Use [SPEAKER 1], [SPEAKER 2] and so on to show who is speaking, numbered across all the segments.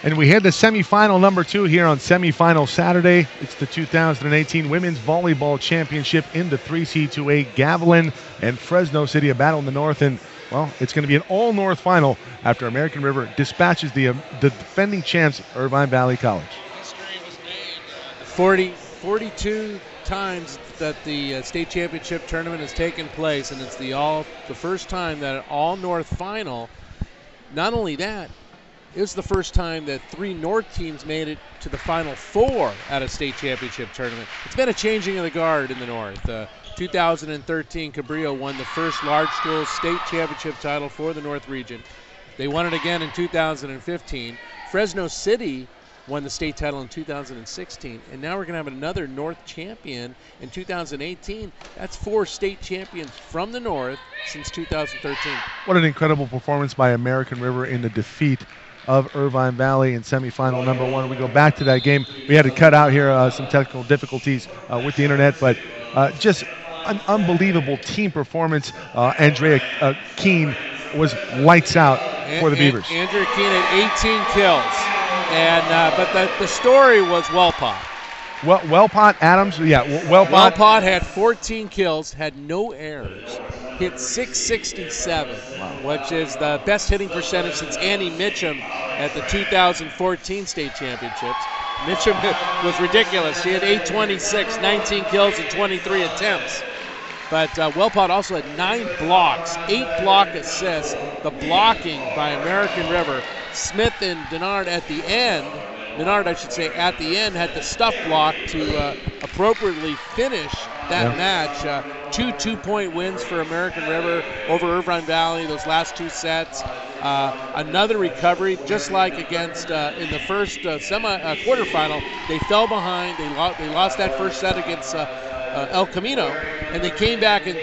[SPEAKER 1] And we had the semifinal number 2 here on Semifinal Saturday. It's the 2018 Women's Volleyball Championship in the 3C2A. Gavilan and Fresno City, a battle in the north. And, well, it's going to be an all-north final after American River dispatches the defending champs, Irvine Valley College.
[SPEAKER 2] History was made. 42 times that the state championship tournament has taken place, and it's the first time that an all-north final. Not only that, it was the first time that 3 North teams made it to the Final Four at a state championship tournament. It's been a changing of the guard in the North. 2013, Cabrillo won the first large school state championship title for the North region. They won it again in 2015. Fresno City won the state title in 2016, and now we're going to have another North champion in 2018. That's 4 state champions from the North since 2013.
[SPEAKER 1] What an incredible performance by American River in the defeat of Irvine Valley in semifinal number 1. We go back to that game. We had to cut out here some technical difficulties with the internet, but just an unbelievable team performance. Andrea Keene was lights out for the Beavers.
[SPEAKER 2] Andrea Keene had 18 kills, and but the story was Wellpot.
[SPEAKER 1] Wellpot, Adams,
[SPEAKER 2] Wellpot had 14 kills, had no errors, hit 667, which is the best hitting percentage since Annie Mitchum at the 2014 state championships. Mitchum was ridiculous. She had 826, 19 kills and 23 attempts. But Wellpot also had 9 blocks, 8 block assists. The blocking by American River. Smith and Denard at the end, at the end had the stuff block to appropriately finish that match. 2 two-point wins for American River over Irvine Valley, those last 2 sets. Another recovery, just like against in the first quarterfinal. They fell behind. They lost that first set against El Camino, and they came back and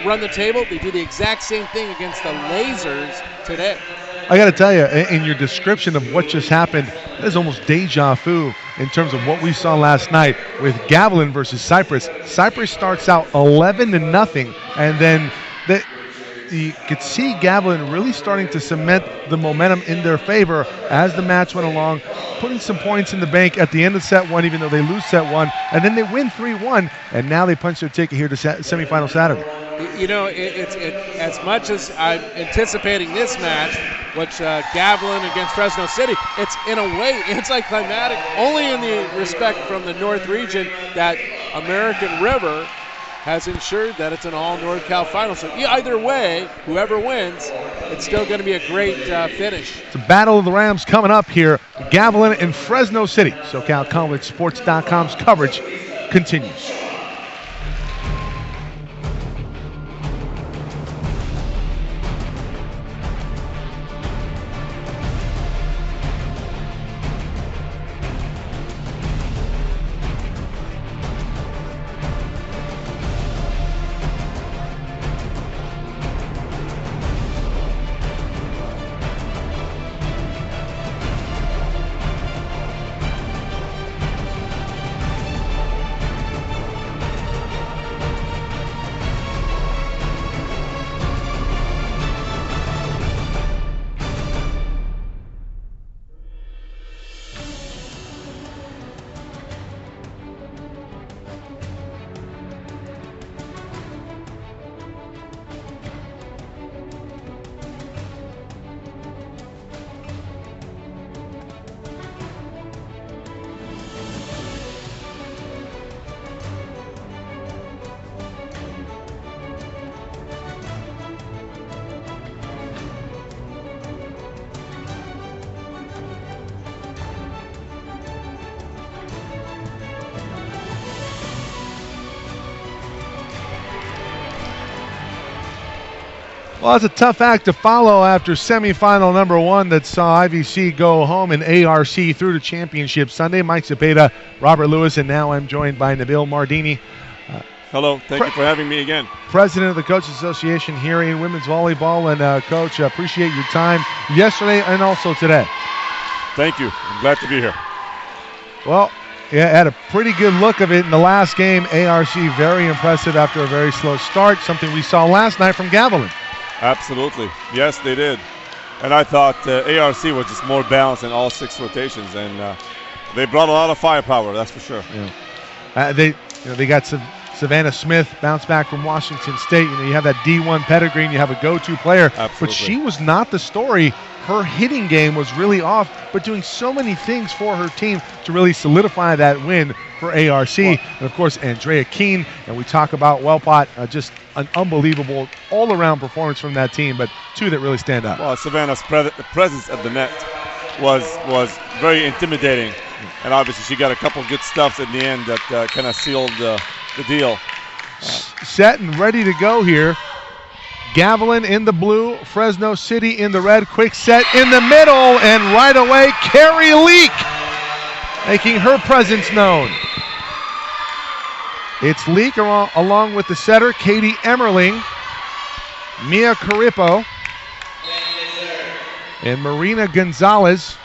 [SPEAKER 2] run the table. They do the exact same thing against the Lasers today.
[SPEAKER 1] I got to tell you, in your description of what just happened, that is almost deja vu in terms of what we saw last night with Gavilan versus Cypress. Cypress starts out 11-0, and then you could see Gavilan really starting to cement the momentum in their favor as the match went along, putting some points in the bank at the end of set 1, even though they lose set 1, and then they win 3-1, and now they punch their ticket here to semifinal Saturday.
[SPEAKER 2] You know, it's as much as I'm anticipating this match, which Gavilan against Fresno City, it's in a way anticlimactic, only in the respect from the North region that American River has ensured that it's an all-North Cal final. So either way, whoever wins, it's still going to be a great finish.
[SPEAKER 1] It's a battle of the Rams coming up here, Gavilan and Fresno City. SoCalCollegeSports.com's coverage continues. Well, it's a tough act to follow after semifinal number 1 that saw IVC go home and ARC through to championship Sunday. Mike Cepeda, Robert Lewis, and now I'm joined by Nabil Mardini.
[SPEAKER 3] Hello, thank you for having me again.
[SPEAKER 1] President of the Coaches Association here in women's volleyball. And Coach, appreciate your time yesterday and also today.
[SPEAKER 3] Thank you. I'm glad to be here.
[SPEAKER 1] Well, yeah, had a pretty good look of it in the last game. ARC very impressive after a very slow start, something we saw last night from Gavilan.
[SPEAKER 3] Absolutely. Yes, they did. And I thought ARC was just more balanced in all 6 rotations, and they brought a lot of firepower, that's for sure.
[SPEAKER 1] Yeah. They got some Savannah Smith bounced back from Washington State. You have that D1 pedigree, and you have a go-to player.
[SPEAKER 3] Absolutely.
[SPEAKER 1] But she was not the story. Her hitting game was really off, but doing so many things for her team to really solidify that win for ARC. And, of course, Andrea Keene. And we talk about Wellpot, just an unbelievable all-around performance from that team, but 2 that really stand out.
[SPEAKER 3] Well, Savannah's presence at the net was very intimidating. And obviously she got a couple good stuffs in the end that kind of sealed the deal.
[SPEAKER 1] Set and ready to go here. Gavilan in the blue, Fresno City in the red. Quick set in the middle, and right away, Carrie Leak making her presence known. It's Leak along with the setter, Katie Emmerling, Mia Carripo, and Marina Gonzalez.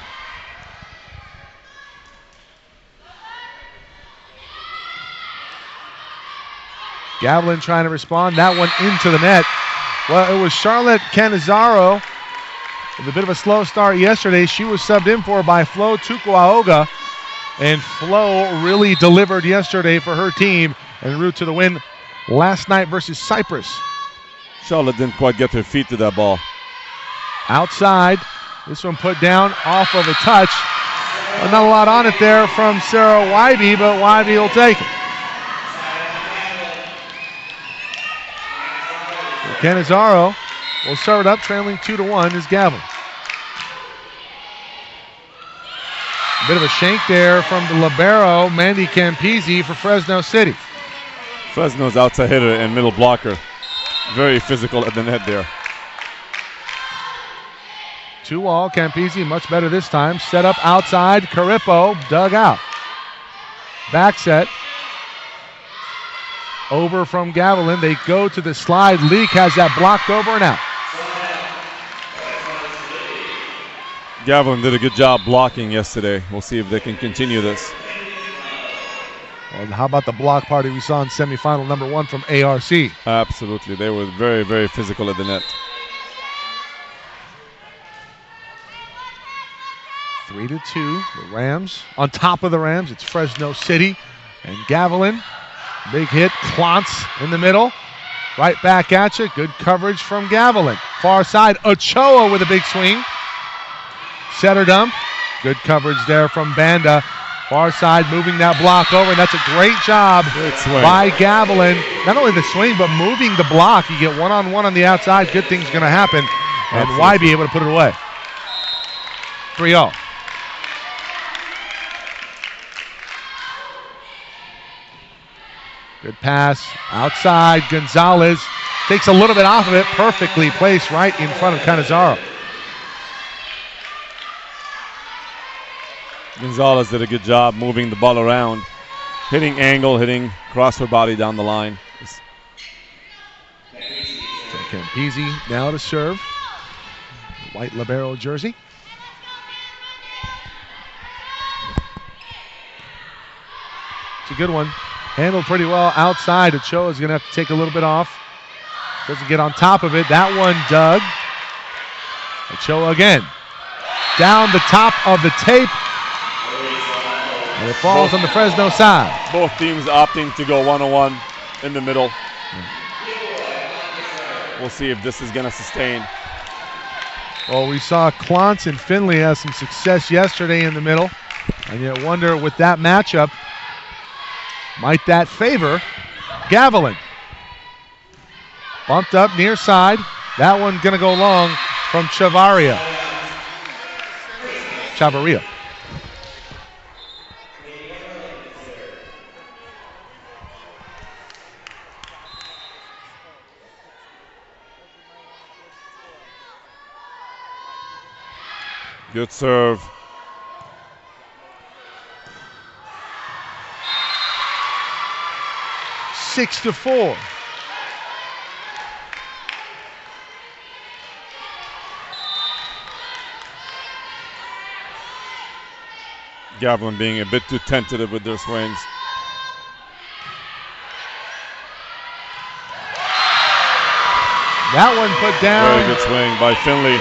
[SPEAKER 1] Gavilan trying to respond. That one into the net. Well, it was Charlotte Canizaro with a bit of a slow start yesterday. She was subbed in for by Flo Tukuaoga. And Flo really delivered yesterday for her team en route to the win last night versus Cyprus.
[SPEAKER 3] Charlotte didn't quite get her feet to that ball.
[SPEAKER 1] Outside. This one put down off of a touch. Not a lot on it there from Sarah Wybe, but Wybe will take it. Canizaro will serve it up, trailing 2-1 is Gavilan. A bit of a shank there from the libero, Mandy Campisi for Fresno City.
[SPEAKER 3] Fresno's outside hitter and middle blocker. Very physical at the net there.
[SPEAKER 1] 2-all, Campisi much better this time. Set up outside, Carripo dug out. Back set. Over from Gavilan. They go to the slide. Leak has that blocked over and out.
[SPEAKER 3] Gavilan did a good job blocking yesterday. We'll see if they can continue this.
[SPEAKER 1] Well, how about the block party we saw in semifinal number 1 from ARC?
[SPEAKER 3] Absolutely. They were very, very physical at the net.
[SPEAKER 1] 3-2. The Rams. On top of the Rams, it's Fresno City. And Gavilan. Big hit, Klontz in the middle. Right back at you. Good coverage from Gavilan. Far side, Ochoa with a big swing. Setter dump. Good coverage there from Banda. Far side, moving that block over, and that's a great job by Gavilan. Not only the swing, but moving the block. You get one-on-one on the outside, good thing's going to happen. And why be able to put it away? 3-0. Good pass outside. Gonzalez takes a little bit off of it. Perfectly placed right in front of Canizaro.
[SPEAKER 3] Gonzalez did a good job moving the ball around, hitting angle, hitting across her body down the line.
[SPEAKER 1] So Campisi now to serve. White libero jersey. It's a good one. Handled pretty well outside. Ochoa is going to have to take a little bit off. Doesn't get on top of it. That one dug. Ochoa again. Down the top of the tape. And it falls on the Fresno side.
[SPEAKER 3] Both teams opting to go one-on-one in the middle. We'll see if this is going to sustain.
[SPEAKER 1] Well, we saw Klontz and Finley have some success yesterday in the middle. And you wonder with that matchup, might that favor Gavilan? Bumped up near side. That one going to go long from Chavarria.
[SPEAKER 3] Good serve.
[SPEAKER 1] Six to 4.
[SPEAKER 3] Gavilan being a bit too tentative with their swings.
[SPEAKER 1] That one put down.
[SPEAKER 3] Very good swing by Finley.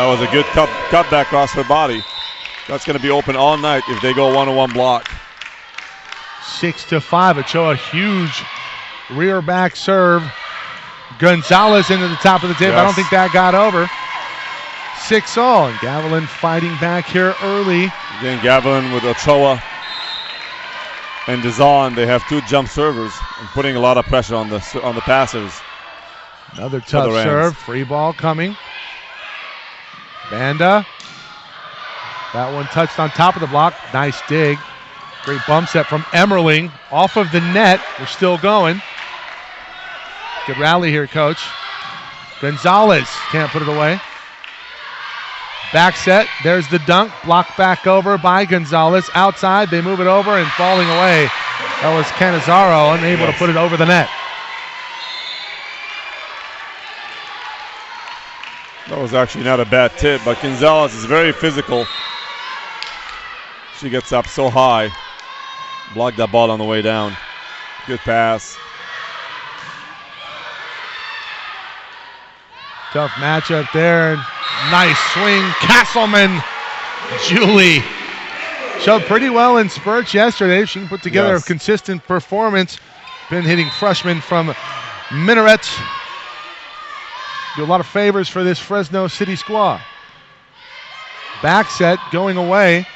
[SPEAKER 3] That was a good cutback across her body. That's going to be open all night if they go one-on-one block.
[SPEAKER 1] 6-5. Ochoa, huge rear back serve. Gonzalez into the top of the table.
[SPEAKER 3] Yes.
[SPEAKER 1] I don't think that got over. 6-all. And Gavilan fighting back here early.
[SPEAKER 3] Again, Gavilan with Ochoa and Dizon. They have two jump servers and putting a lot of pressure on the passers.
[SPEAKER 1] Another tough serve. Free ball coming. Banda. That one touched on top of the block. Nice dig. Great bump set from Emmerling. Off of the net. We're still going. Good rally here, Coach. Gonzalez can't put it away. Back set. There's the dunk. Blocked back over by Gonzalez. Outside. They move it over and falling away. That was Canizaro, unable to put it over the net.
[SPEAKER 3] That was actually not a bad tip, but Gonzalez is very physical. She gets up so high. Blocked that ball on the way down. Good pass.
[SPEAKER 1] Tough matchup there. Nice swing. Castleman. Julie showed pretty well in spurts yesterday. She can put together a consistent performance. Been hitting freshmen from Minaret. Do a lot of favors for this Fresno City squad. Back set going away.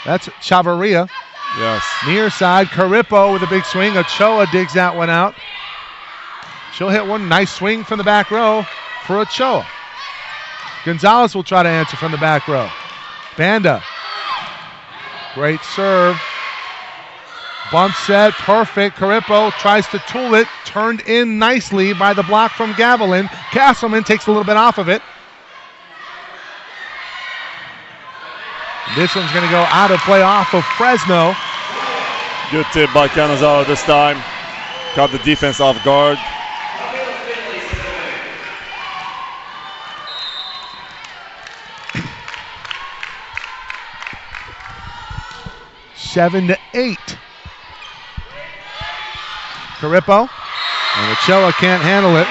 [SPEAKER 1] That's Chavarria.
[SPEAKER 3] Yes.
[SPEAKER 1] Near side, Carripo with a big swing. Ochoa digs that one out. She'll hit one. Nice swing from the back row for Ochoa. Gonzalez will try to answer from the back row. Banda. Great serve. Bump set, perfect. Carripo tries to tool it. Turned in nicely by the block from Gavilan. Castleman takes a little bit off of it. This one's going to go out of play off of Fresno.
[SPEAKER 3] Good tip by Canizaro this time. Caught the defense off guard.
[SPEAKER 1] Seven to 8. Carripo. And Ochoa can't handle it.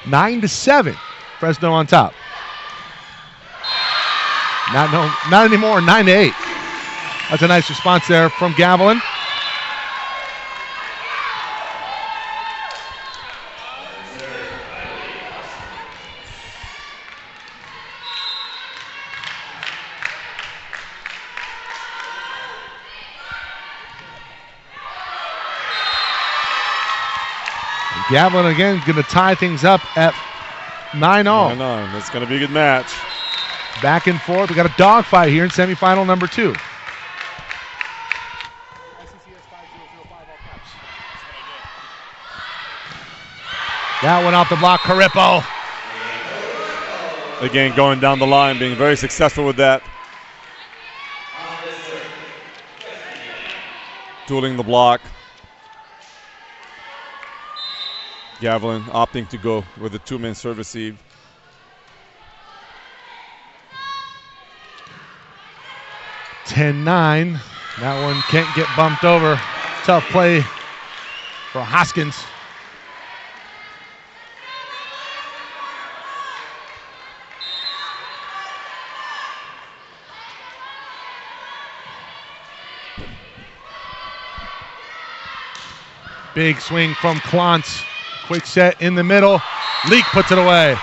[SPEAKER 1] Nine to 7. Fresno on top. Not anymore. 9 to 8. That's a nice response there from Gavilan. Gavilan again going to tie things up at 9-all.
[SPEAKER 3] 9-9. That's going to be a good match.
[SPEAKER 1] Back and forth. We got a dogfight here in semifinal number 2. That one off the block, Carripo.
[SPEAKER 3] Again, going down the line, being very successful with that. Tooling the block. Gavilan opting to go with the two-man serve receive.
[SPEAKER 1] (10-9). That one can't get bumped over. Tough play for Hoskins. Big swing from Klontz. Quick set in the middle. Leak puts it away.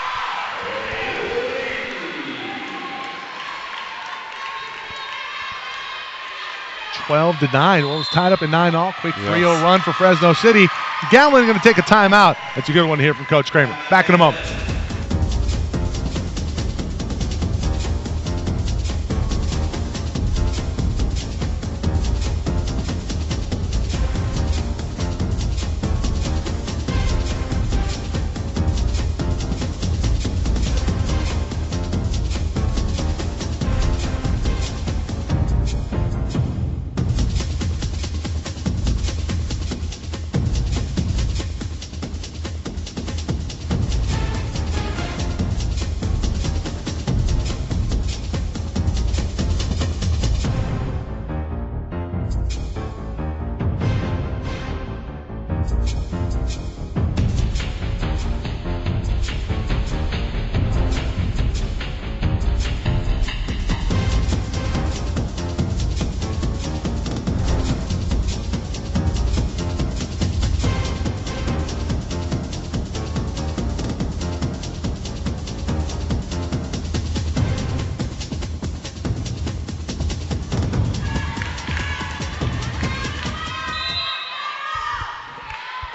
[SPEAKER 1] (12 to 9). Well, it was tied up at 9-all. Quick 3-0 run for Fresno City. Gavilan going to take a timeout. That's a good one here from Coach Kramer. Back in a moment.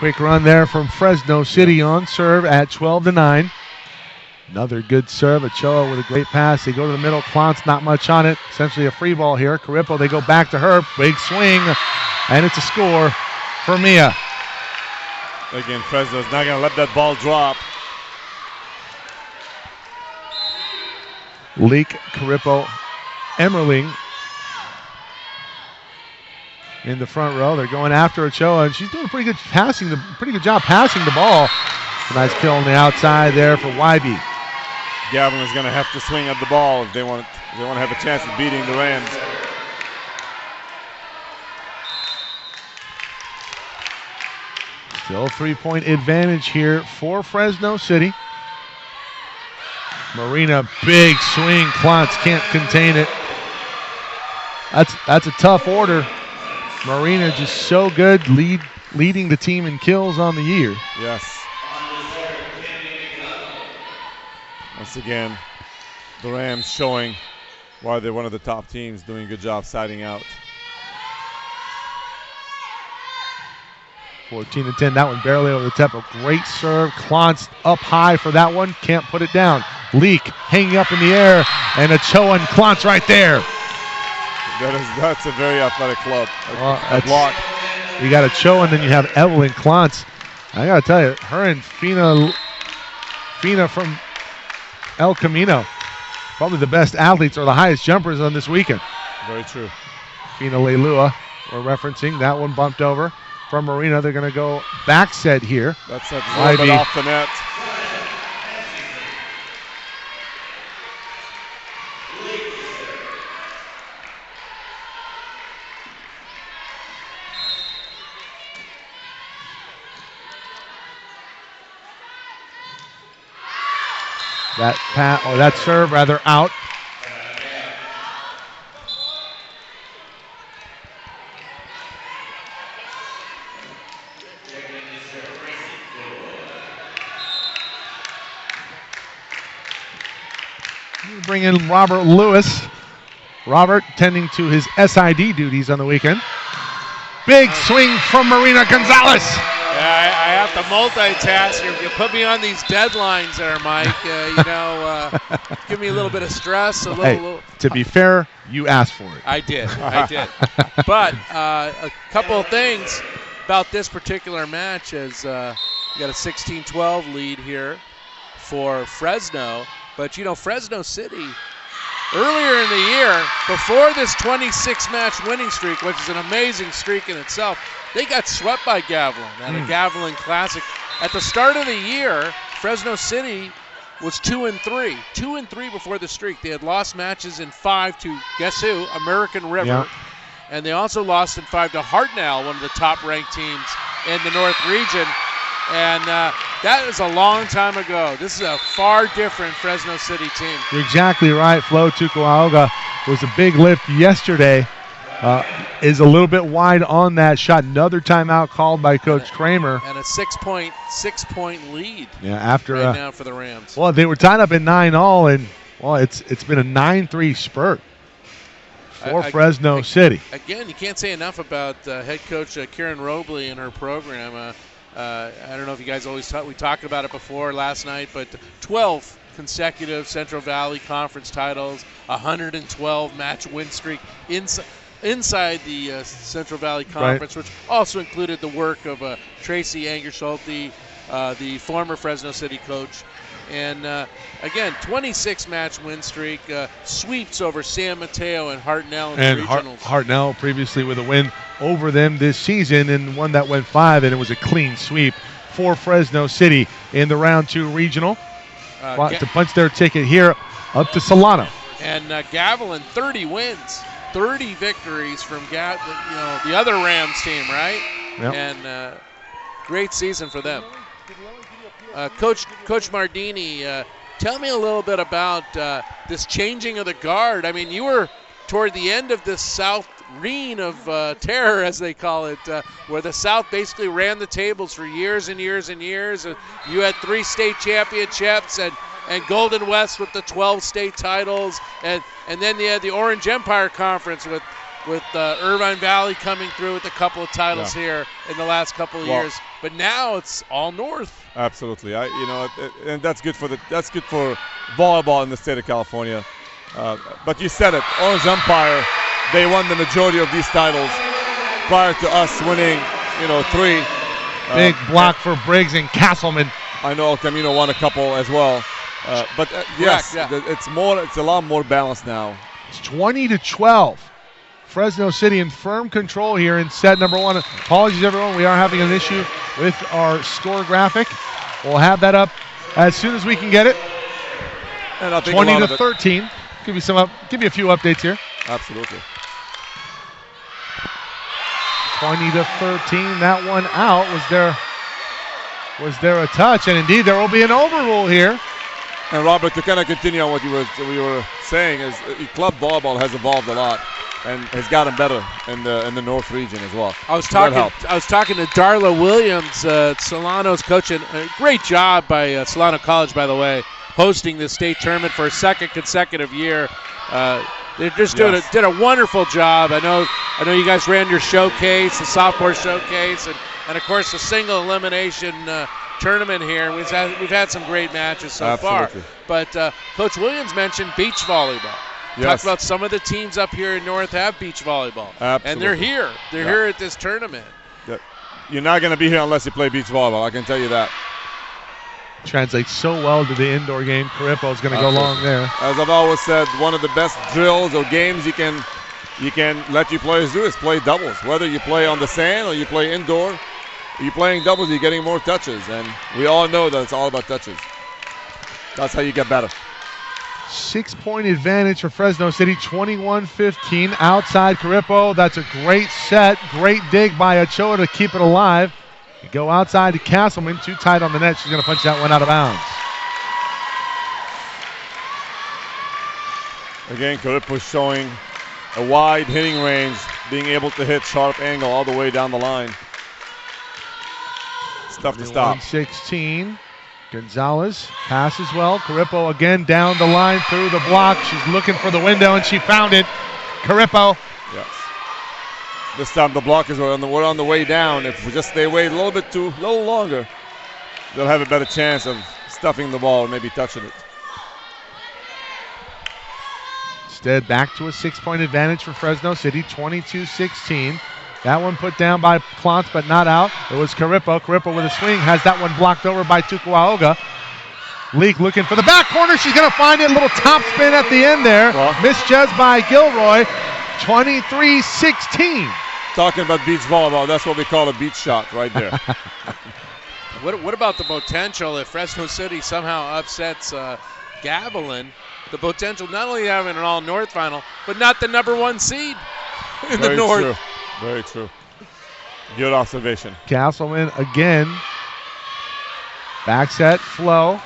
[SPEAKER 1] Quick run there from Fresno City on serve at 12-9. Another good serve. Ochoa with a great pass. They go to the middle. Klontz, not much on it. Essentially a free ball here. Carippo, they go back to her. Big swing. And it's a score for Mia.
[SPEAKER 3] Again, Fresno's not going to let that ball drop.
[SPEAKER 1] Leak, Carippo, Emmerling in the front row. They're going after Ochoa, and she's doing a pretty good job passing the ball. A nice kill on the outside there for YB.
[SPEAKER 3] Gavilan is going to have to swing at the ball if they want to have a chance of beating the Rams.
[SPEAKER 1] Still 3-point advantage here for Fresno City. Marina, big swing. Klontz can't contain it. That's a tough order. Marina just so good, leading the team in kills on the year.
[SPEAKER 3] Yes. Once again, the Rams showing why they're one of the top teams, doing a good job siding out.
[SPEAKER 1] 14-10, that one barely over the top. A great serve. Klontz up high for that one. Can't put it down. Leak hanging up in the air, and Ochoa and Klontz right there.
[SPEAKER 3] That's a very athletic club.
[SPEAKER 1] A block. You got Ochoa, and then you have Evelyn Klontz. I got to tell you, her and Fina from El Camino, probably the best athletes or the highest jumpers on this weekend.
[SPEAKER 3] Very true.
[SPEAKER 1] Fina Leilua, we're referencing. That one bumped over from Marina. They're going to go back set here.
[SPEAKER 3] That's a little bit off the net.
[SPEAKER 1] That serve rather out. Bring in Robert Lewis. Robert tending to his SID duties on the weekend. Big swing from Marina Gonzalez.
[SPEAKER 2] Yeah, I have to multitask. You put me on these deadlines there, Mike. Give me a little bit of stress.
[SPEAKER 1] To be fair, you asked for it.
[SPEAKER 2] I did. But a couple of things about this particular match is you got a 16-12 lead here for Fresno. But, Fresno City, earlier in the year, before this 26-match winning streak, which is an amazing streak in itself, they got swept by Gavilan at a Gavilan Classic. At the start of the year, Fresno City was 2-3. 2-3 before the streak. They had lost matches in 5 to, guess who? American River.
[SPEAKER 1] Yeah.
[SPEAKER 2] And they also lost in 5 to Hartnell, one of the top-ranked teams in the North region. And that is a long time ago. This is a far different Fresno City team.
[SPEAKER 1] You're exactly right. Flo Tukuauga was a big lift yesterday. Is a little bit wide on that shot. Another timeout called by Coach Kramer.
[SPEAKER 2] And a six-point lead.
[SPEAKER 1] Yeah, after
[SPEAKER 2] right now for the Rams.
[SPEAKER 1] Well, they were tied up in 9-all, and it's been a 9-3 spurt for Fresno City.
[SPEAKER 2] Again, you can't say enough about head coach Karen Robley and her program. I don't know if you guys we talked about it before last night, but 12 consecutive Central Valley Conference titles, 112 match win streak inside the Central Valley Conference, right, which also included the work of Tracy Angerschulte, the former Fresno City coach. And again, 26-match win streak, sweeps over San Mateo and Hartnell in the regionals.
[SPEAKER 1] Hartnell previously with a win over them this season, and one that went 5, and it was a clean sweep for Fresno City in the round 2 regional. To punch their ticket here up to Solano.
[SPEAKER 2] And Gavilan, 30 wins, 30 victories from the other Rams team, right?
[SPEAKER 1] Yep.
[SPEAKER 2] And great season for them. Coach Mardini, tell me a little bit about this changing of the guard. I mean, you were toward the end of this South reign of terror, as they call it, where the South basically ran the tables for years and years and years. You had 3 state championships and Golden West with the 12 state titles, and then you had the Orange Empire Conference with with Irvine Valley coming through with a couple of titles here in the last couple of years. But now it's all North.
[SPEAKER 3] Absolutely. And that's good for volleyball in the state of California. But you said it, Orange Empire, they won the majority of these titles prior to us winning, 3.
[SPEAKER 1] Big block for Briggs and Castleman.
[SPEAKER 3] I know El Camino won a couple as well. But yes, it's a lot more balanced now.
[SPEAKER 1] It's 20-12. Fresno City in firm control here in set number 1. Apologies, everyone. We are having an issue with our score graphic. We'll have that up as soon as we can get it.
[SPEAKER 3] And I think
[SPEAKER 1] 20-13. Give you a few updates here.
[SPEAKER 3] Absolutely.
[SPEAKER 1] 20-13. That one out. Was there a touch? And indeed, there will be an overrule here.
[SPEAKER 3] And Robert, to kind of continue on what you were saying, is club volleyball has evolved a lot and has gotten better in the North region as well.
[SPEAKER 2] I was talking to Darla Williams, Solano's coach, and a great job by Solano College, by the way, hosting the state tournament for a second consecutive year. They just did a wonderful job. I know you guys ran your showcase, the sophomore showcase, and of course the single elimination tournament here. We've had some great matches so far. But Coach Williams mentioned beach volleyball. Talked about some of the teams up here in North have beach volleyball.
[SPEAKER 3] Absolutely.
[SPEAKER 2] And they're here. They're here at this tournament.
[SPEAKER 3] You're not going to be here unless you play beach volleyball. I can tell you that.
[SPEAKER 1] Translates so well to the indoor game. Carippo is going to go long there.
[SPEAKER 3] As I've always said, one of the best drills or games you can let your players do is play doubles. Whether you play on the sand or you play indoor, you're playing doubles, you're getting more touches. And we all know that it's all about touches. That's how you get better.
[SPEAKER 1] 6-point advantage for Fresno City, 21-15 outside Carippo. That's a great set. Great dig by Ochoa to keep it alive. You go outside to Castleman, too tight on the net. She's going to punch that one out of bounds.
[SPEAKER 3] Again, Carippo showing a wide hitting range, being able to hit sharp angle all the way down the line. It's tough to stop.
[SPEAKER 1] 16. Gonzalez passes well. Carippo again down the line through the block. She's looking for the window, and she found it. Carippo.
[SPEAKER 3] Yes. This time the blockers we're on the way down. If we just stay away a little longer, they'll have a better chance of stuffing the ball and maybe touching it.
[SPEAKER 1] Instead, back to a 6-point advantage for Fresno City, 22-16. That one put down by Klontz, but not out. It was Carippo. Carippo with a swing has that one blocked over by Tukuaoga. Leak looking for the back corner. She's going to find it. A little top spin at the end there. Misjudged by Gilroy. 23-16.
[SPEAKER 3] Talking about beach volleyball, that's what we call a beach shot right there.
[SPEAKER 2] What about the potential if Fresno City somehow upsets Gavilan? The potential not only having an all-North final, but not the number 1 seed in the North.
[SPEAKER 3] True. Very true. Good observation.
[SPEAKER 1] Castleman again. Back set, flow.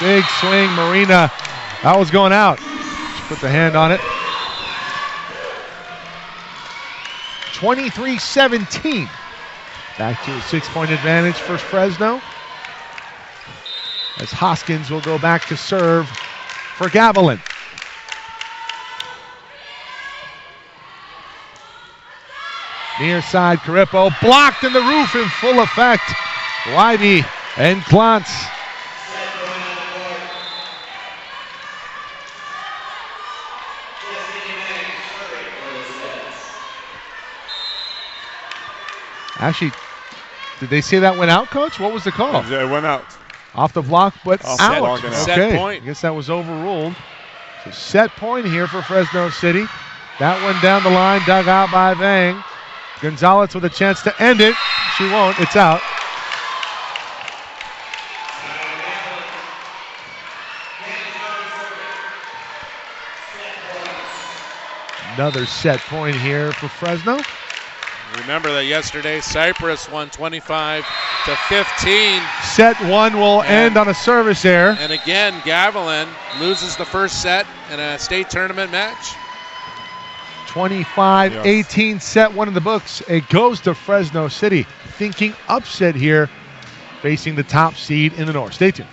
[SPEAKER 1] Big swing, Marina. That was going out. She put the hand on it. 23-17. Back to a 6-point advantage for Fresno. As Hoskins will go back to serve for Gavilan. Near side, Carippo blocked in the roof in full effect. Leiby and Klontz. Actually, did they say that went out, Coach? What was the call?
[SPEAKER 3] It went out.
[SPEAKER 1] Off the block, but out.
[SPEAKER 2] Set point.
[SPEAKER 1] I guess that was overruled. So set point here for Fresno City. That one down the line, dug out by Vang. Gonzalez with a chance to end it. She won't. It's out. Another set point here for Fresno.
[SPEAKER 2] Remember that yesterday Cypress won 25-15.
[SPEAKER 1] Set 1 will end on a service error.
[SPEAKER 2] And again, Gavilan loses the first set in a state tournament match.
[SPEAKER 1] 25-18, set 1 in the books. It goes to Fresno City, thinking upset here, facing the top seed in the North. Stay tuned.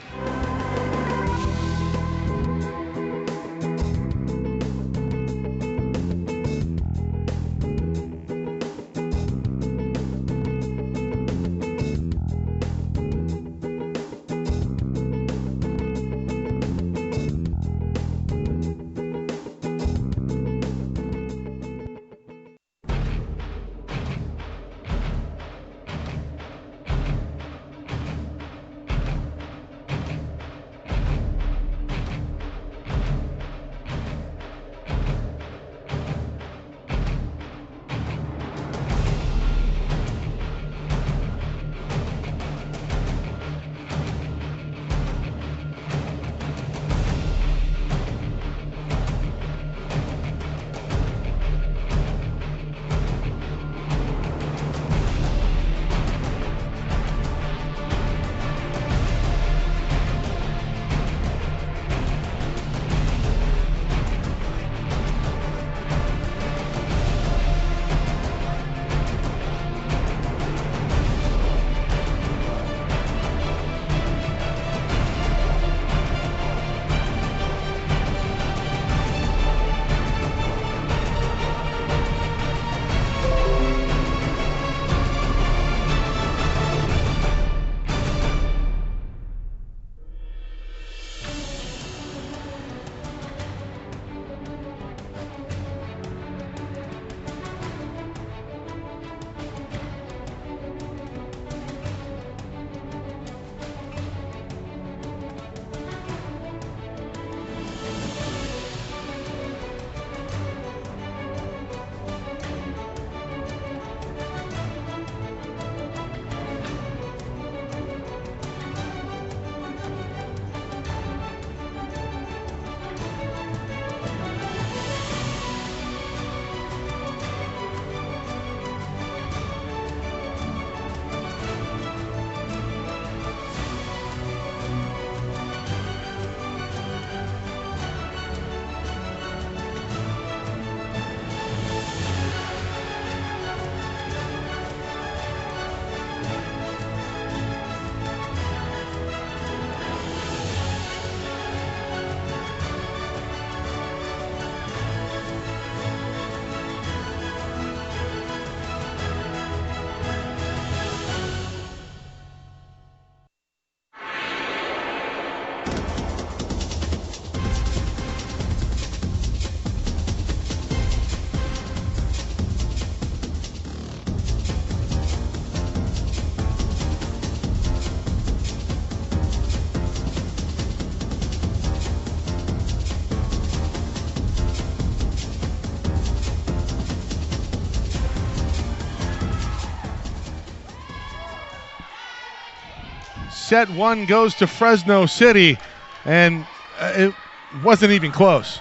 [SPEAKER 1] set one goes to Fresno City, and it wasn't even close.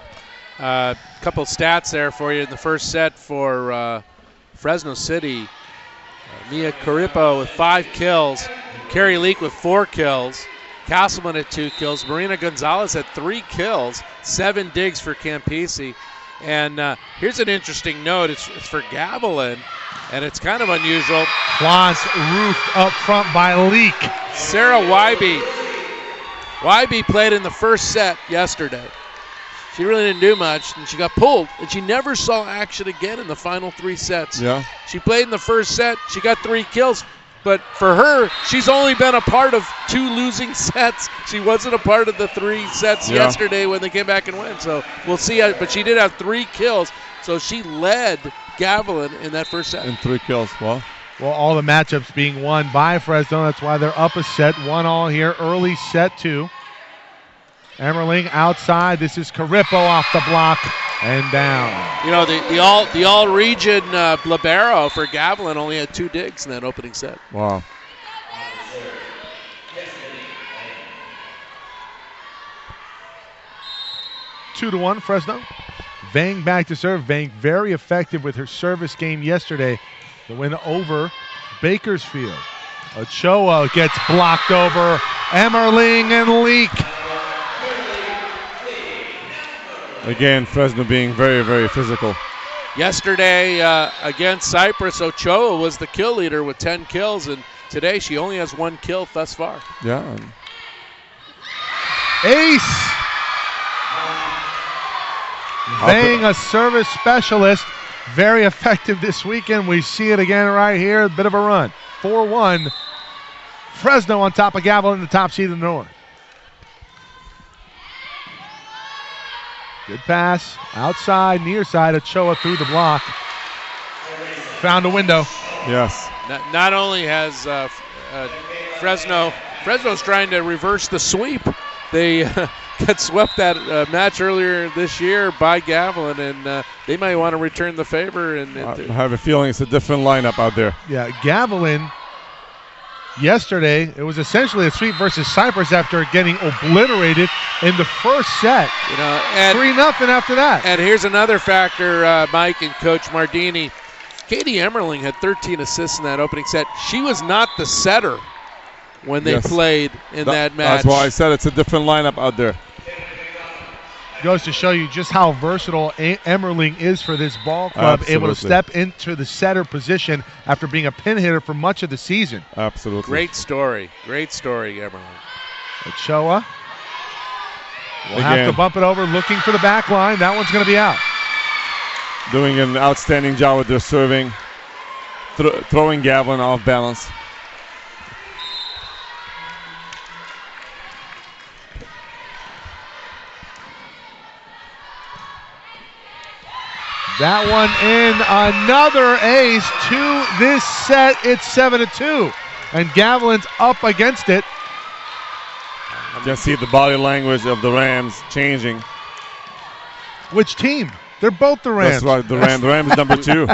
[SPEAKER 2] A couple stats there for you in the first set for Fresno City. Mia Carripo with 5 kills. Carrie Leak with 4 kills. Castleman at 2 kills. Marina Gonzalez at 3 kills. 7 digs for Campisi. And here's an interesting note. It's for Gavilan, and it's kind of unusual.
[SPEAKER 1] Quants roofed up front by Leak.
[SPEAKER 2] Sarah Wybe. Wybe played in the first set yesterday. She really didn't do much, and she got pulled, and she never saw action again in the final 3 sets.
[SPEAKER 3] Yeah.
[SPEAKER 2] She played in the first set. She got 3 kills. But for her, she's only been a part of 2 losing sets. She wasn't a part of the 3 sets yesterday when they came back and went. So we'll see. But she did have 3 kills. So she led Gavilan in that first set.
[SPEAKER 3] And 3 kills. Well,
[SPEAKER 1] all the matchups being won by Fresno. That's why they're up a set. 1-1 here. Early set 2. Emmerling outside. This is Carripo off the block and down.
[SPEAKER 2] You know, the all-region libero for Gavilan only had 2 digs in that opening set.
[SPEAKER 3] Wow.
[SPEAKER 1] Two to 1, Fresno. Vang back to serve. Vang very effective with her service game yesterday. The win over Bakersfield. Ochoa gets blocked over. Emmerling and Leak.
[SPEAKER 3] Again, Fresno being very, very physical.
[SPEAKER 2] Yesterday against Cyprus, Ochoa was the kill leader with 10 kills, and today she only has 1 kill thus far.
[SPEAKER 3] Yeah.
[SPEAKER 1] Ace. Vang, a service specialist. Very effective this weekend. We see it again right here. A bit of a run. 4-1. Fresno on top of Gavilan in the top seed in the North. Good pass. Outside, near side. Ochoa through the block. Found a window.
[SPEAKER 3] Yes.
[SPEAKER 2] Not only has Fresno's trying to reverse the sweep. They got swept that match earlier this year by Gavilan, and they might want to return the favor. And
[SPEAKER 3] I have a feeling it's a different lineup out there.
[SPEAKER 1] Yeah, Gavilan yesterday, it was essentially a sweep versus Cyprus after getting obliterated in the first set. 3-0 after that.
[SPEAKER 2] And here's another factor, Mike and Coach Mardini. Katie Emmerling had 13 assists in that opening set. She was not the setter when they played in that match.
[SPEAKER 3] That's why I said it's a different lineup out there.
[SPEAKER 1] Goes to show you just how versatile Emmerling is for this ball club.
[SPEAKER 3] Absolutely.
[SPEAKER 1] Able to step into the setter position after being a pin hitter for much of the season.
[SPEAKER 3] Absolutely.
[SPEAKER 2] Great story, Emmerling.
[SPEAKER 1] Ochoa will have to bump it over, looking for the back line. That one's going to be out.
[SPEAKER 3] Doing an outstanding job with their serving, throwing Gavilan off balance.
[SPEAKER 1] That one in, another ace to this set. It's 7-2, and Gavilan's up against it.
[SPEAKER 3] Just see the body language of the Rams changing.
[SPEAKER 1] Which team? They're both the Rams.
[SPEAKER 3] That's right, the Rams number 2.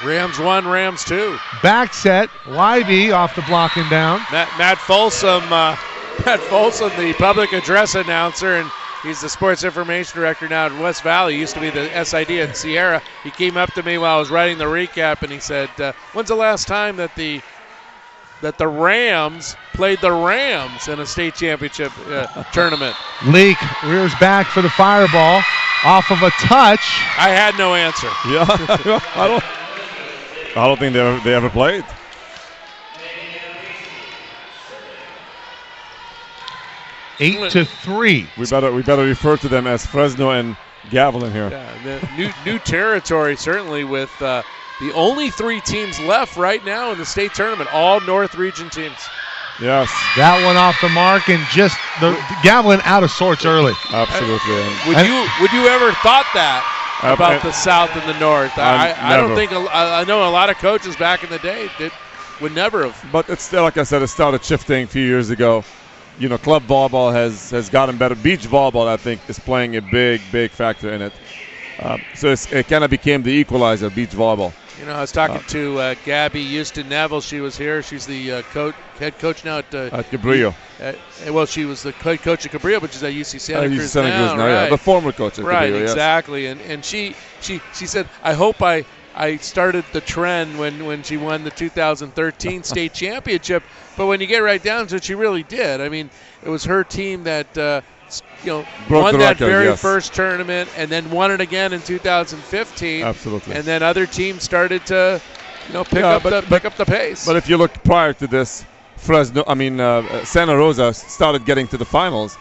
[SPEAKER 2] Rams 1, Rams 2.
[SPEAKER 1] Back set, Wybe off the block and down.
[SPEAKER 2] Matt Folsom, the public address announcer, and he's the sports information director now in West Valley. He used to be the SID in Sierra. He came up to me while I was writing the recap, and he said, when's the last time that the Rams played the Rams in a state championship tournament?
[SPEAKER 1] Leak rears back for the fireball off of a touch.
[SPEAKER 2] I had no answer.
[SPEAKER 3] Yeah, I don't think they ever played.
[SPEAKER 1] Eight to 3.
[SPEAKER 3] We better refer to them as Fresno and Gavilan here.
[SPEAKER 2] Yeah, new territory certainly with the only 3 teams left right now in the state tournament, all North Region teams.
[SPEAKER 3] Yes.
[SPEAKER 1] That one off the mark, and just the Gavilan out of sorts early.
[SPEAKER 3] Absolutely.
[SPEAKER 2] Would you ever thought that about the South and the North? I don't think. I know a lot of coaches back in the day that would never have.
[SPEAKER 3] But it's still, like I said, it started shifting a few years ago. You know, club volleyball has gotten better. Beach volleyball, I think, is playing a big factor in it. So it kind of became the equalizer, beach volleyball.
[SPEAKER 2] You know, I was talking to Gabby Houston Neville. She was here. She's the head coach now at
[SPEAKER 3] Cabrillo.
[SPEAKER 2] Well, she was the head coach at Cabrillo, but she's at UC Santa Cruz
[SPEAKER 3] Santa Cruz now,
[SPEAKER 2] right?
[SPEAKER 3] yeah. The former coach at
[SPEAKER 2] right,
[SPEAKER 3] Cabrillo,
[SPEAKER 2] exactly. Yes. And she said, I hope I started the trend when she won the 2013 state championship. But when you get right down to it, she really did. I mean, it was her team that won that very first tournament and then won it again in 2015.
[SPEAKER 3] Absolutely.
[SPEAKER 2] And then other teams started to, pick up the pace.
[SPEAKER 3] But if you look prior to this, Santa Rosa started getting to the finals.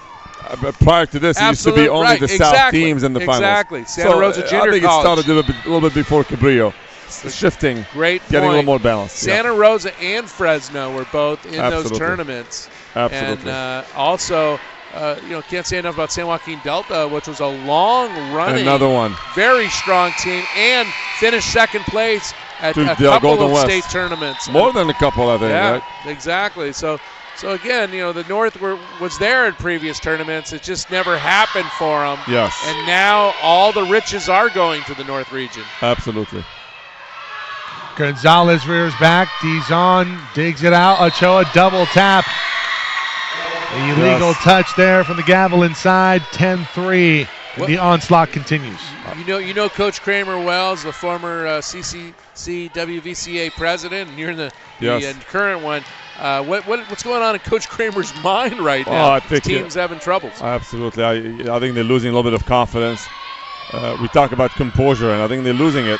[SPEAKER 3] Prior to this, it used to be only the South teams in the finals.
[SPEAKER 2] Exactly. Santa Rosa Junior
[SPEAKER 3] I think
[SPEAKER 2] College.
[SPEAKER 3] it started a little bit before Cabrillo. Shifting,
[SPEAKER 2] great point.
[SPEAKER 3] Getting a little more balance.
[SPEAKER 2] Santa Rosa and Fresno were both in those tournaments.
[SPEAKER 3] Absolutely.
[SPEAKER 2] And also, can't say enough about San Joaquin Delta, which was a long-running,
[SPEAKER 3] another one,
[SPEAKER 2] very strong team, and finished second place at a couple
[SPEAKER 3] Golden
[SPEAKER 2] of
[SPEAKER 3] West.
[SPEAKER 2] State tournaments.
[SPEAKER 3] More than a couple, I think.
[SPEAKER 2] Yeah,
[SPEAKER 3] right?
[SPEAKER 2] Exactly. So again, the North was there in previous tournaments. It just never happened for them.
[SPEAKER 3] Yes.
[SPEAKER 2] And now all the riches are going to the North region.
[SPEAKER 3] Absolutely.
[SPEAKER 1] Gonzalez rears back. Dizon digs it out. Ochoa double tap. Illegal touch there from the Gavilan side. 10-3. And the onslaught continues.
[SPEAKER 2] You know Coach Kramer well as the former CCCAA president, and you're the current one. What's going on in Coach Kramer's mind right now?
[SPEAKER 3] I think
[SPEAKER 2] his team's having troubles.
[SPEAKER 3] Absolutely. I think they're losing a little bit of confidence. We talk about composure, and I think they're losing it.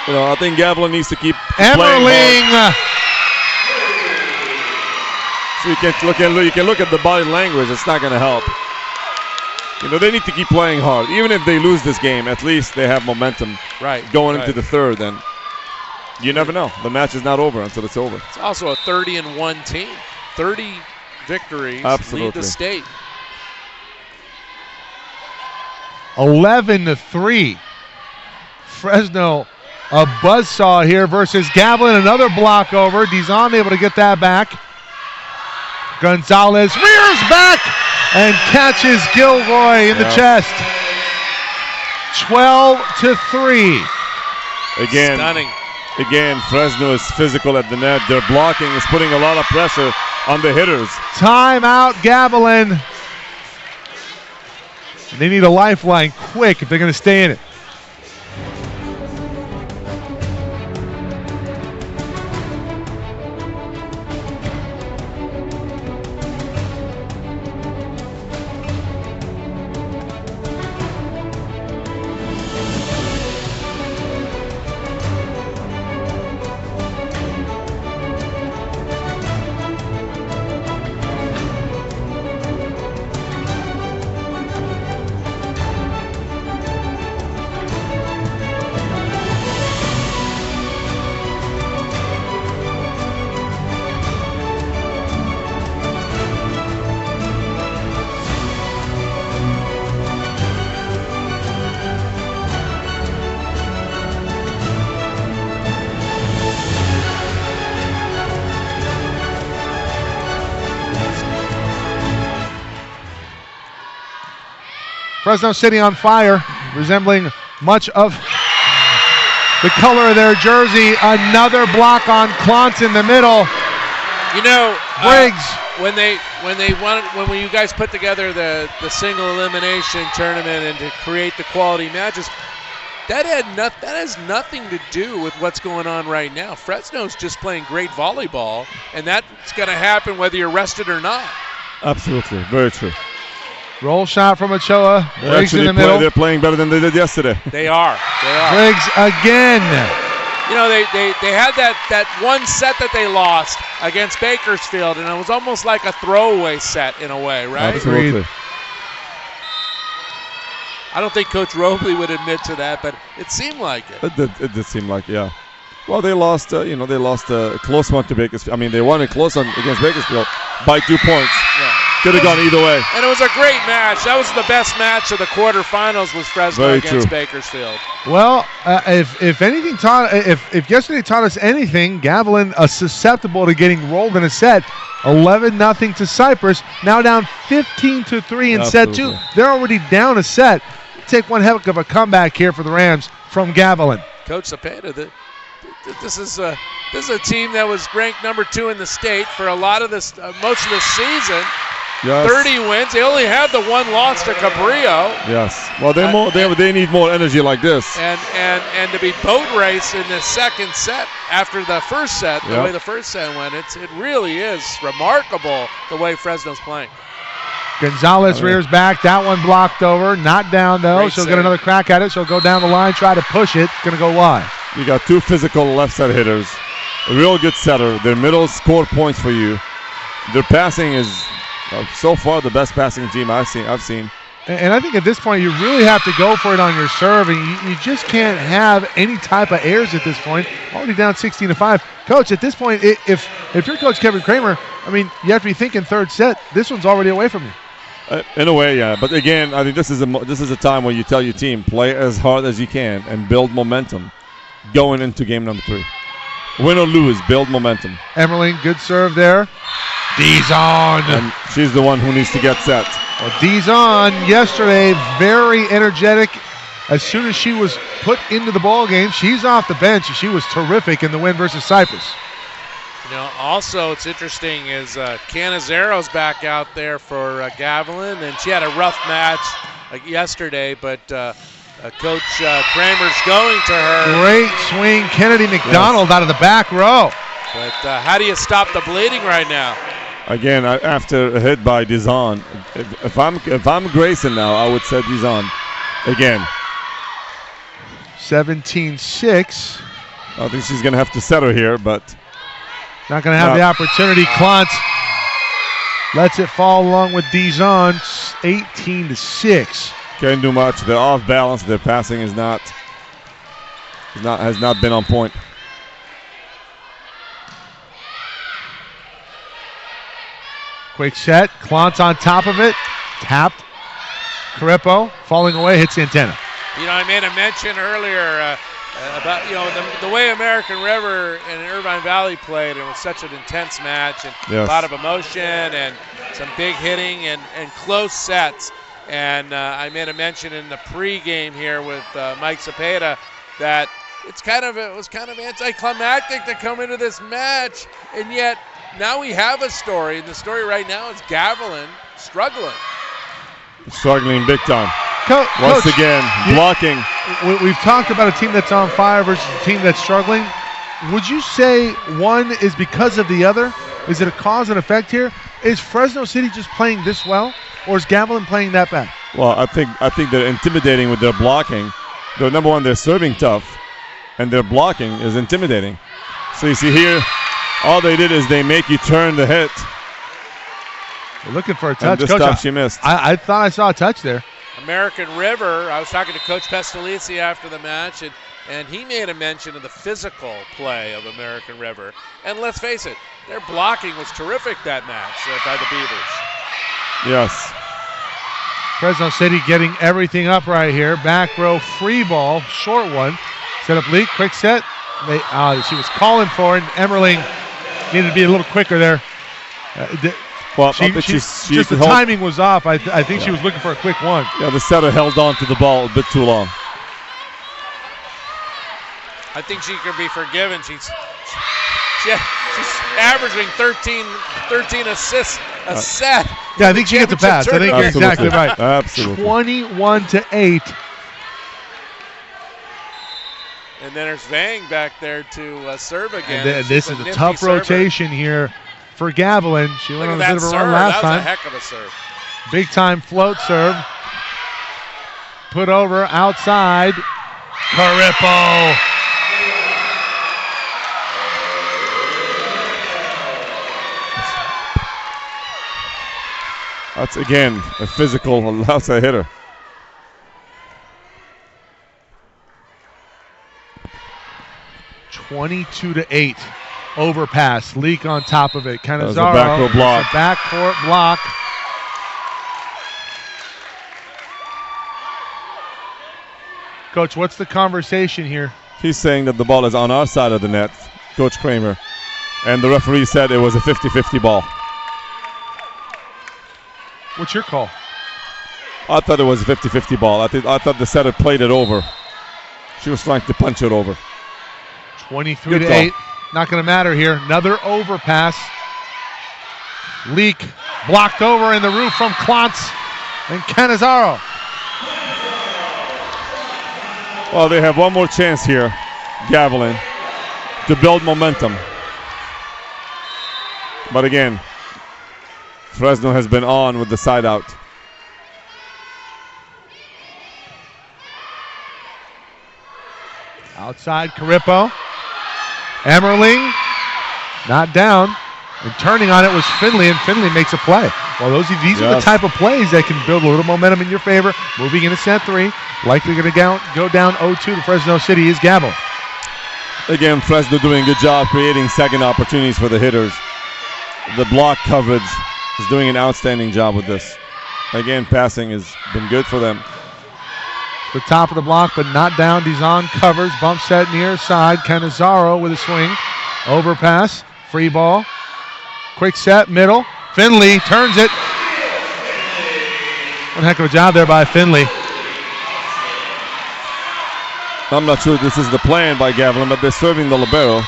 [SPEAKER 3] I think Gavilan needs to keep playing hard. So you can look at the body language. It's not going to help. They need to keep playing hard. Even if they lose this game, at least they have momentum going into the third. And you never know. The match is not over until it's over.
[SPEAKER 2] It's also a 30-1 team. 30 victories lead the state.
[SPEAKER 1] 11-3. Fresno, a buzzsaw here versus Gavilan. Another block over. Dizon able to get that back. Gonzalez rears back and catches Gilroy in the chest. 12-3.
[SPEAKER 3] Again,
[SPEAKER 2] stunning.
[SPEAKER 3] Again, Fresno is physical at the net. Their blocking is putting a lot of pressure on the hitters.
[SPEAKER 1] Timeout, Gavilan. They need a lifeline quick if they're going to stay in it. Fresno City on fire, resembling much of the color of their jersey. Another block on Clont in the middle.
[SPEAKER 2] Briggs. When you guys put together the single elimination tournament and to create the quality matches, that has nothing to do with what's going on right now. Fresno's just playing great volleyball, and that's going to happen whether you're rested or not.
[SPEAKER 3] Absolutely, very true.
[SPEAKER 1] Roll shot from Ochoa. Briggs in the middle.
[SPEAKER 3] They're playing better than they did yesterday.
[SPEAKER 2] They are.
[SPEAKER 1] Briggs again.
[SPEAKER 2] They had that one set that they lost against Bakersfield, and it was almost like a throwaway set in a way, right?
[SPEAKER 3] Absolutely.
[SPEAKER 2] I don't think Coach Robley would admit to that, but it seemed like it.
[SPEAKER 3] It did seem like, yeah. Well, they lost. They lost a close one to Bakersfield. I mean, they won a close one against Bakersfield by 2 points.
[SPEAKER 2] Yeah.
[SPEAKER 3] Could have gone either way.
[SPEAKER 2] And it was a great match. That was the best match of the quarterfinals was Fresno against Bakersfield.
[SPEAKER 1] Well, if anything if yesterday taught us anything, Gavilan susceptible to getting rolled in a set. 11-0 to Cypress. Now down 15-3 in set two. They're already down a set. Take one heck of a comeback here for the Rams from Gavilan.
[SPEAKER 2] Coach Cepeda, this is a team that was ranked number 2 in the state for a lot of this, most of the season.
[SPEAKER 3] Yes.
[SPEAKER 2] 30 wins. They only had the 1 loss to Cabrillo.
[SPEAKER 3] Yes. Well, they need more energy like this.
[SPEAKER 2] And to be boat race in the second set after the first set, the way the first set went, it really is remarkable the way Fresno's playing.
[SPEAKER 1] Gonzalez rears back. That one blocked over. Not down, though. She'll get another crack at it. She'll go down the line, try to push it. Going to go wide.
[SPEAKER 3] You got 2 physical left side hitters. A real good setter. Their middle score points for you. Their passing is so far the best passing team I've seen.
[SPEAKER 1] And I think at this point you really have to go for it on your serve, and you just can't have any type of errors at this point. Already down 16-5. Coach, at this point, if you're Coach Kevin Kramer, I mean, you have to be thinking third set. This one's already away from you.
[SPEAKER 3] In a way, yeah. But again, I think this is a time where you tell your team, play as hard as you can and build momentum going into game number 3. Win or lose, build momentum.
[SPEAKER 1] Emmerling, good serve there. Dizon.
[SPEAKER 3] And she's the one who needs to get set.
[SPEAKER 1] Well, Dizon yesterday, very energetic. As soon as she was put into the ball game, she's off the bench. She was terrific in the win versus Cyprus.
[SPEAKER 2] You know, also it's interesting is Canizaro's back out there for Gavilan, and she had a rough match yesterday, but Coach Kramer's going to her.
[SPEAKER 1] Great swing, Kennedy McDonald out of the back row.
[SPEAKER 2] But how do you stop the bleeding right now?
[SPEAKER 3] Again, after a hit by Dizon, if I'm Grayson now, I would set Dizon again.
[SPEAKER 1] 17-6.
[SPEAKER 3] I think she's going to have to settle here, but
[SPEAKER 1] not going to have the opportunity. Klontz lets it fall along with Dizon. 18-6.
[SPEAKER 3] Can't do much. They're off balance. Their passing has not been on point.
[SPEAKER 1] Quick set. Klontz on top of it. Tapped. Carippo falling away, hits the antenna.
[SPEAKER 2] You know, I made a mention earlier about, you know, the way American River and Irvine Valley played. It was such an intense match and a lot of emotion and some big hitting and close sets. And I made a mention in the pregame here with Mike Cepeda that it was kind of anticlimactic to come into this match, and yet now we have a story, and the story right now is Gavilan struggling.
[SPEAKER 3] Struggling big time.
[SPEAKER 1] Coach,
[SPEAKER 3] again, blocking.
[SPEAKER 1] We've talked about a team that's on fire versus a team that's struggling. Would you say one is because of the other? Is it a cause and effect here? Is Fresno City just playing this well, or is Gavilan playing that bad?
[SPEAKER 3] Well, I think they're intimidating with their blocking. They're number one, they're serving tough, and their blocking is intimidating. So you see here, all they did is they make you turn the hit.
[SPEAKER 1] We're looking for a touch.
[SPEAKER 3] And this time she missed.
[SPEAKER 1] I thought I saw a touch there.
[SPEAKER 2] American River, I was talking to Coach Pestalozzi after the match, and he made a mention of the physical play of American River. And let's face it, their blocking was terrific that match by the Beavers.
[SPEAKER 3] Yes.
[SPEAKER 1] Fresno City getting everything up right here. Back row free ball, short one. Set up leak, quick set. She was calling for it, and Emmerling needed to be a little quicker there.
[SPEAKER 3] Well,
[SPEAKER 1] the timing was off. I think she was looking for a quick one.
[SPEAKER 3] Yeah, the setter held on to the ball a bit too long.
[SPEAKER 2] I think she could be forgiven. She's averaging 13 assists a set.
[SPEAKER 1] Yeah, I think she gets a pass. I think you're exactly right.
[SPEAKER 3] Absolutely.
[SPEAKER 1] 21-8.
[SPEAKER 2] And then there's Vang back there to serve again.
[SPEAKER 1] And this is a tough rotation here for Gavilan. She went on a bit of a run last time.
[SPEAKER 2] That was a heck of a serve.
[SPEAKER 1] Big time float serve. Put over outside. Carippo.
[SPEAKER 3] That's, again, a physical outside hitter.
[SPEAKER 1] (22-8). Overpass. Leak on top of it. Canizaro.
[SPEAKER 3] Backcourt block.
[SPEAKER 1] Backcourt block. Coach, what's the conversation here?
[SPEAKER 3] He's saying that the ball is on our side of the net, Coach Kramer. And the referee said it was a 50-50 ball.
[SPEAKER 1] What's your call?
[SPEAKER 3] I thought it was a 50-50 ball. I thought the setter played it over. She was trying to punch it over.
[SPEAKER 1] 23 to 8. Not going to matter here. Another overpass. Leak blocked over in the roof from Klontz and Canizaro.
[SPEAKER 3] Well, they have one more chance here, Gavilan, to build momentum. But again, Fresno has been on with the side out.
[SPEAKER 1] Outside, Carippo. Emmerling, not down. And turning on it was Finley, and Finley makes a play. Well, these are the type of plays that can build a little momentum in your favor. Moving into set 3. Likely going to go down 0-2 to Fresno City is Gavilan.
[SPEAKER 3] Again, Fresno doing a good job creating second opportunities for the hitters. The block coverage is doing an outstanding job with this. Again, passing has been good for them.
[SPEAKER 1] The top of the block, but not down. Dizon covers, bump set near side. Canizaro with a swing. Overpass, free ball. Quick set, middle. Finley turns it. One heck of a job there by Finley.
[SPEAKER 3] I'm not sure this is the plan by Gavilan, but they're serving the libero.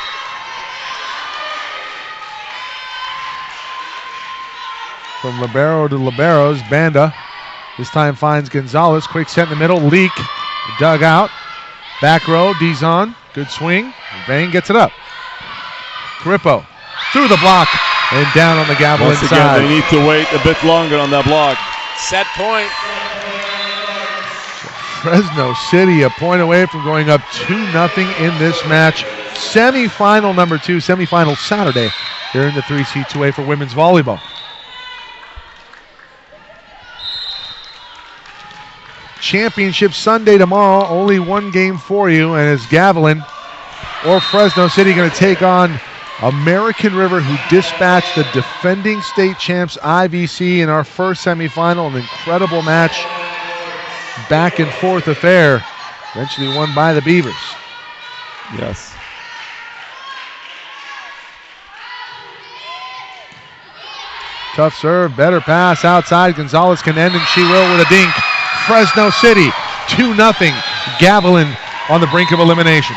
[SPEAKER 1] From libero to liberos, Banda this time finds Gonzalez. Quick set in the middle. Leak dug out. Back row, Dizon. Good swing. Vane gets it up. Carippo through the block and down on the Gavilan
[SPEAKER 3] Once again,
[SPEAKER 1] side.
[SPEAKER 3] they need to wait a bit longer on that block.
[SPEAKER 2] Set point.
[SPEAKER 1] Fresno City a point away from going up 2-0 in this match. Semifinal number 2, semifinal Saturday here in the 3C2A for women's volleyball. Championship Sunday tomorrow, only one game for you, and it's Gavilan or Fresno City going to take on American River, who dispatched the defending state champs IVC in our first semifinal. An incredible match, back and forth affair, eventually won by the Beavers.
[SPEAKER 3] Yes.
[SPEAKER 1] Tough serve, better pass outside. Gonzalez can end, and she will with a dink. Fresno City, 2-0. Gavilan on the brink of elimination.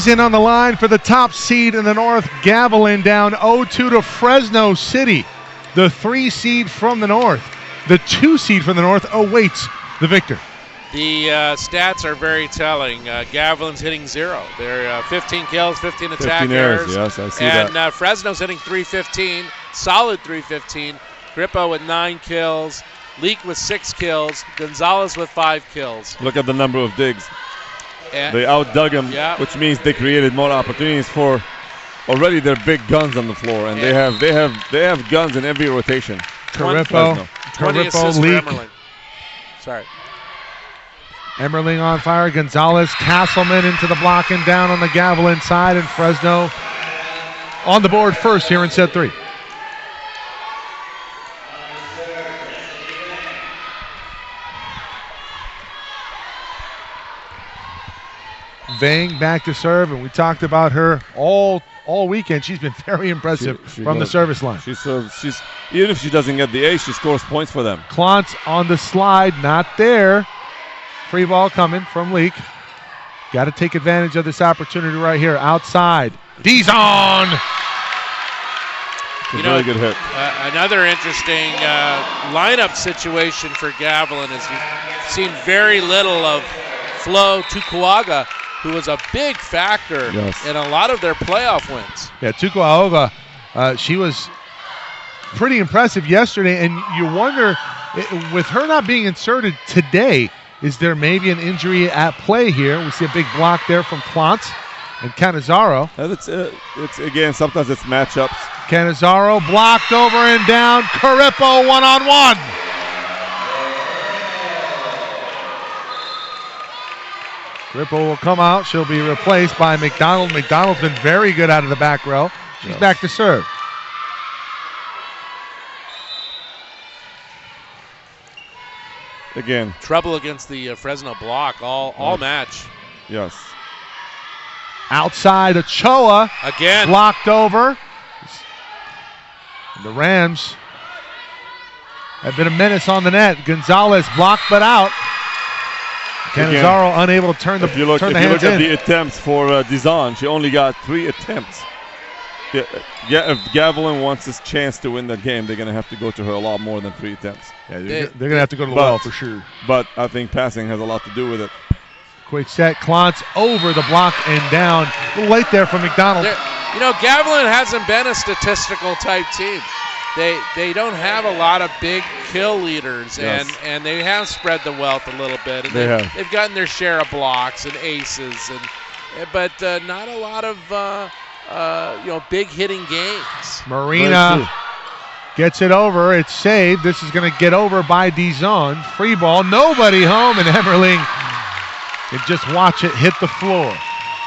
[SPEAKER 1] season on the line for the top seed in the North. Gavilan down 0-2 to Fresno City. The 3 seed from the North. The 2 seed from the North awaits the victor.
[SPEAKER 2] The stats are very telling. Gavilan's hitting 0. They're 15 kills, 15 attack
[SPEAKER 3] 15 errors. Yes, I see that.
[SPEAKER 2] And Fresno's hitting 315, solid 315. Grippo with 9 kills. Leak with 6 kills. Gonzalez with 5 kills.
[SPEAKER 3] Look at the number of digs.
[SPEAKER 2] And
[SPEAKER 3] they outdug him, which means they created more opportunities for already their big guns on the floor, and they have guns in every rotation.
[SPEAKER 1] Carippo,
[SPEAKER 2] 20 assists for Emmerling. Sorry.
[SPEAKER 1] Emmerling on fire. Gonzalez, Castleman into the block and down on the Gavilan side, and Fresno on the board first here in set 3. Vang back to serve, and we talked about her all weekend. She's been very impressive from the service line.
[SPEAKER 3] She serves. Even if she doesn't get the ace, she scores points for them.
[SPEAKER 1] Klontz on the slide, not there. Free ball coming from Leak. Got to take advantage of this opportunity right here. Outside, Dizon.
[SPEAKER 3] Very good hit.
[SPEAKER 2] Another interesting lineup situation for Gavilan is you've seen very little of Flo Tukuaga, who was a big factor in a lot of their playoff wins.
[SPEAKER 1] Yeah, Tukuaga, she was pretty impressive yesterday, and you wonder, with her not being inserted today, is there maybe an injury at play here? We see a big block there from Klontz and Canizaro.
[SPEAKER 3] It's again, sometimes it's matchups.
[SPEAKER 1] Canizaro blocked over and down. Carippo one-on-one. Grippo will come out. She'll be replaced by McDonald. McDonald's been very good out of the back row. She's back to serve.
[SPEAKER 3] Again.
[SPEAKER 2] Trouble against the Fresno block all match.
[SPEAKER 3] Yes.
[SPEAKER 1] Outside, Ochoa.
[SPEAKER 2] Again.
[SPEAKER 1] Blocked over. The Rams have been a menace on the net. Gonzalez blocked but out. Canizaro unable to turn the hands in. If you look at
[SPEAKER 3] the attempts for Dizon, she only got 3 attempts. If Gavilan wants this chance to win that game, they're going to have to go to her a lot more than 3 attempts.
[SPEAKER 1] Yeah, they're going to have to go to the well for sure.
[SPEAKER 3] But I think passing has a lot to do with it.
[SPEAKER 1] Quick set, Klontz over the block and down. A little late there from McDonald.
[SPEAKER 2] Gavilan hasn't been a statistical type team. They don't have a lot of big kill leaders, and they have spread the wealth a little bit. And they've gotten their share of blocks and aces, but not a lot of big hitting games.
[SPEAKER 1] Marina gets it over. It's saved. This is going to get over by Dizon. Free ball. Nobody home, and Emmerling can just watch it hit the floor.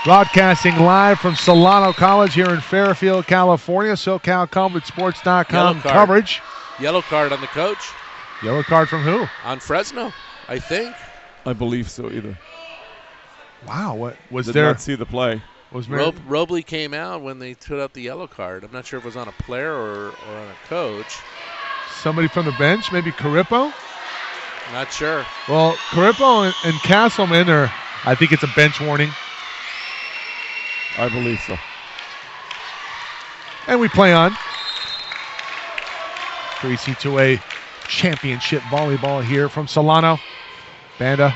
[SPEAKER 1] Broadcasting live from Solano College here in Fairfield, California. SoCalCollegeSports.com coverage.
[SPEAKER 2] Yellow card on the coach.
[SPEAKER 1] Yellow card from who?
[SPEAKER 2] On Fresno, I think.
[SPEAKER 3] I believe so either.
[SPEAKER 1] Wow, what was
[SPEAKER 3] Did
[SPEAKER 1] there?
[SPEAKER 3] not see the play.
[SPEAKER 2] Robley came out when they put out the yellow card. I'm not sure if it was on a player or on a coach.
[SPEAKER 1] Somebody from the bench, maybe Carippo?
[SPEAKER 2] Not sure.
[SPEAKER 1] Well, Carippo and Castleman are, I think it's a bench warning.
[SPEAKER 3] I believe so.
[SPEAKER 1] And we play on. 3C2A championship volleyball here from Solano. Banda.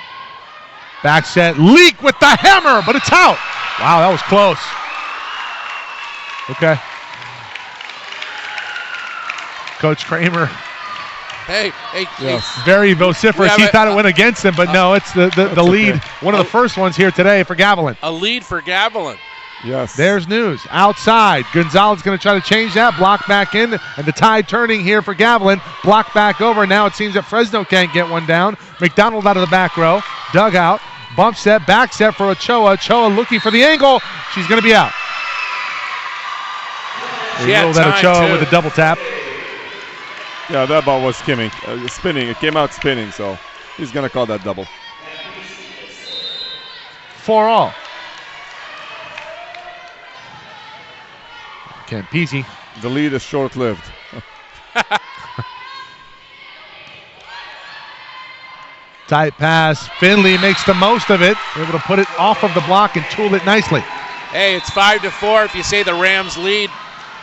[SPEAKER 1] Back set. Leak with the hammer, but it's out. Wow, that was close. Okay. Coach Kramer.
[SPEAKER 2] Hey.
[SPEAKER 1] Very vociferous. He thought it went against him, but no, it's the lead. One of the first ones here today for Gavilan.
[SPEAKER 2] A lead for Gavilan.
[SPEAKER 3] Yes.
[SPEAKER 1] There's news. Outside. Gonzalez going to try to change that. Block back in. And the tide turning here for Gavilan. Block back over. Now it seems that Fresno can't get one down. McDonald out of the back row. Dugout. Bump set. Back set for Ochoa. Ochoa looking for the angle. She's going to be out.
[SPEAKER 2] She had
[SPEAKER 1] that Ochoa
[SPEAKER 2] too.
[SPEAKER 1] with a double tap.
[SPEAKER 3] Yeah, that ball was spinning. It came out spinning, so he's going to call that double.
[SPEAKER 1] 4-all. Campisi.
[SPEAKER 3] The lead is short-lived.
[SPEAKER 1] Tight pass. Finley makes the most of it. Able to put it off of the block and tool it nicely.
[SPEAKER 2] Hey, it's 5-4. If you say the Rams lead,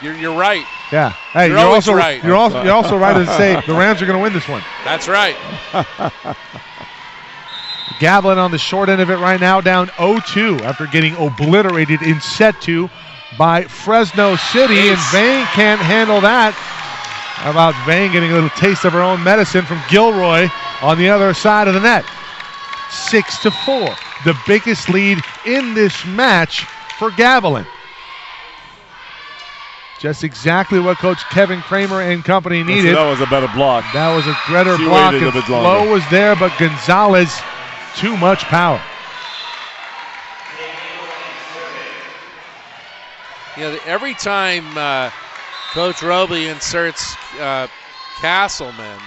[SPEAKER 2] you're right.
[SPEAKER 1] Yeah. Hey,
[SPEAKER 2] You're always
[SPEAKER 1] also
[SPEAKER 2] right.
[SPEAKER 1] You're also right to say the Rams are going to win this one.
[SPEAKER 2] That's right.
[SPEAKER 1] Gavilan on the short end of it right now, down 0-2 after getting obliterated in set 2 by Fresno City, and Vane can't handle that. How about Vane getting a little taste of her own medicine from Gilroy on the other side of the net? 6-4, the biggest lead in this match for Gavilan. Just exactly what Coach Kevin Kramer and company needed.
[SPEAKER 3] So that was a better block.
[SPEAKER 1] That was a better block.
[SPEAKER 3] Waited a bit longer.
[SPEAKER 1] Flow was there, but Gonzalez, too much power.
[SPEAKER 2] Every time Coach Robley inserts Castleman,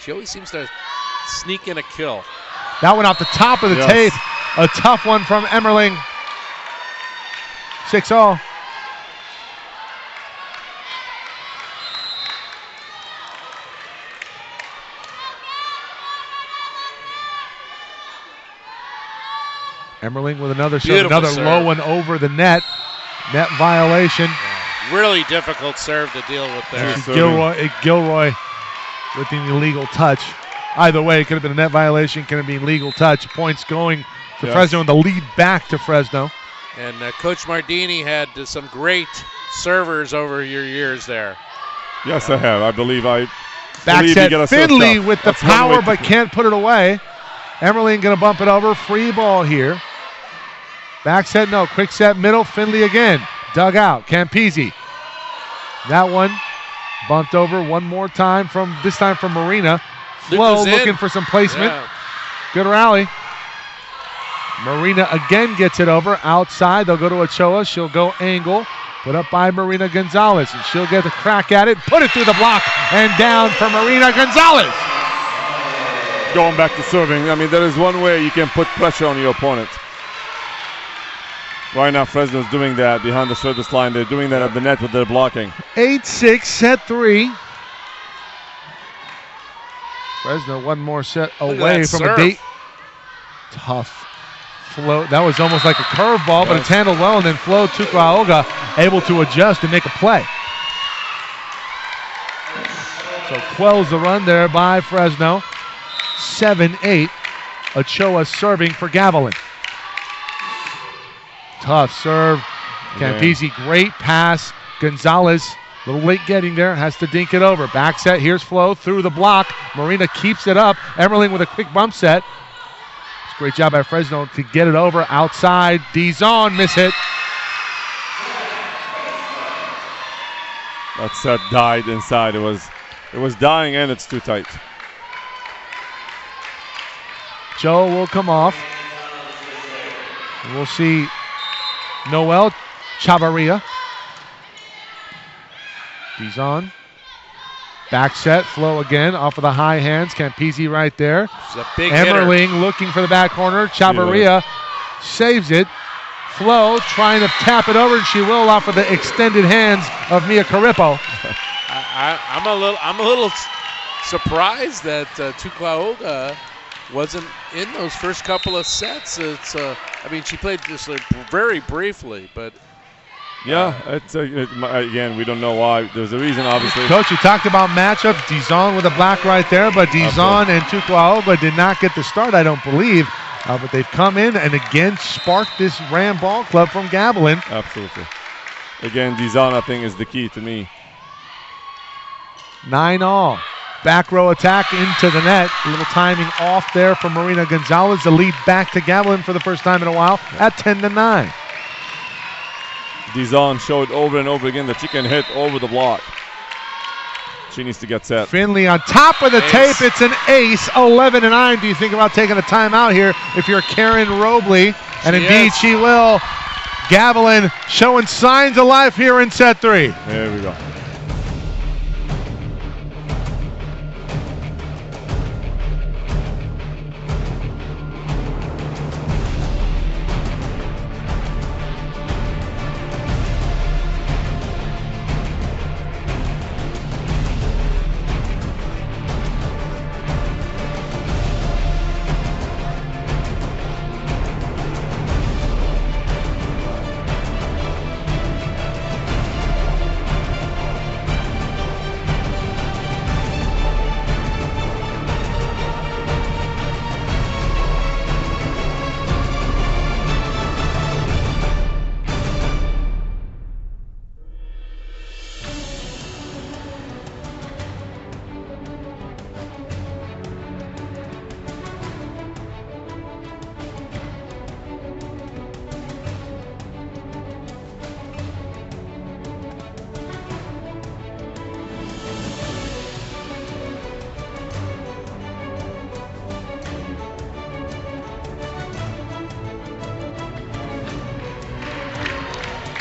[SPEAKER 2] she always seems to sneak in a kill.
[SPEAKER 1] That one off the top of the tape. A tough one from Emmerling. 6-0. Emmerling with another serve, another low one over the net. Net violation.
[SPEAKER 2] Yeah. Really difficult serve to deal with there.
[SPEAKER 1] Gilroy with an illegal touch. Either way, it could have been a net violation, could have been legal touch. Points going to Fresno and the lead back to Fresno.
[SPEAKER 2] And Coach Mardini had some great servers over your years there.
[SPEAKER 3] Yes, I have. I believe I
[SPEAKER 1] back set Finley with the power, but can't put it away. Emmerling going to bump it over. Free ball here. Back set, no. Quick set, middle. Finley again. Dug out. Campisi. That one bumped over one more time this time from Marina. Flo looking for some placement. Yeah. Good rally. Marina again gets it over. Outside, they'll go to Ochoa. She'll go angle. Put up by Marina Gonzalez. And she'll get the crack at it. Put it through the block. And down for Marina Gonzalez.
[SPEAKER 3] Going back to serving. I mean, there is one way you can put pressure on your opponent. Right now, Fresno's doing that behind the service line. They're doing that at the net with their blocking.
[SPEAKER 1] 8-6, set 3. Fresno one more set away from a date. Tough float. That was almost like a curveball, but it's handled well. And then Flo Tukwauga able to adjust and make a play. So quells the run there by Fresno. 7-8. Ochoa serving for Gavilan. Tough serve. Campisi, great pass. Gonzalez, a little late getting there, has to dink it over. Back set, here's Flo through the block. Marina keeps it up. Emmerling with a quick bump set. It's a great job by Fresno to get it over. Outside, Dizon, miss hit.
[SPEAKER 3] That set died inside. It was dying and it's too tight.
[SPEAKER 1] Joe will come off. We'll see Noel Chavarria. Dizon. Back set, Flo again off of the high hands. Campisi right there. Emmerling looking for the back corner. Chavarria saves it. Flo trying to tap it over, and she will off of the extended hands of Mia Carippo.
[SPEAKER 2] I'm a little surprised that Tukwauga wasn't in those first couple of sets. She played just very briefly, but again, we don't know why. There's a reason, obviously.
[SPEAKER 1] Coach, you talked about matchups. Dizon with a block right there, but Dizon and Tukwauga did not get the start, I don't believe. But they've come in and again sparked this Ram Ball Club from Gavilan.
[SPEAKER 3] Absolutely. Again, Dizon, I think, is the key to me.
[SPEAKER 1] 9-all. Back row attack into the net. A little timing off there from Marina Gonzalez. The lead back to Gavilan for the first time in a while at 10-9.
[SPEAKER 3] Dizon showed over and over again that she can hit over the block. She needs to get set.
[SPEAKER 1] Finley on top of the tape. It's an ace. 11-9. Do you think about taking a timeout here if you're Karen Robley? And indeed she will. Gavilan showing signs of life here in set 3.
[SPEAKER 3] There we go.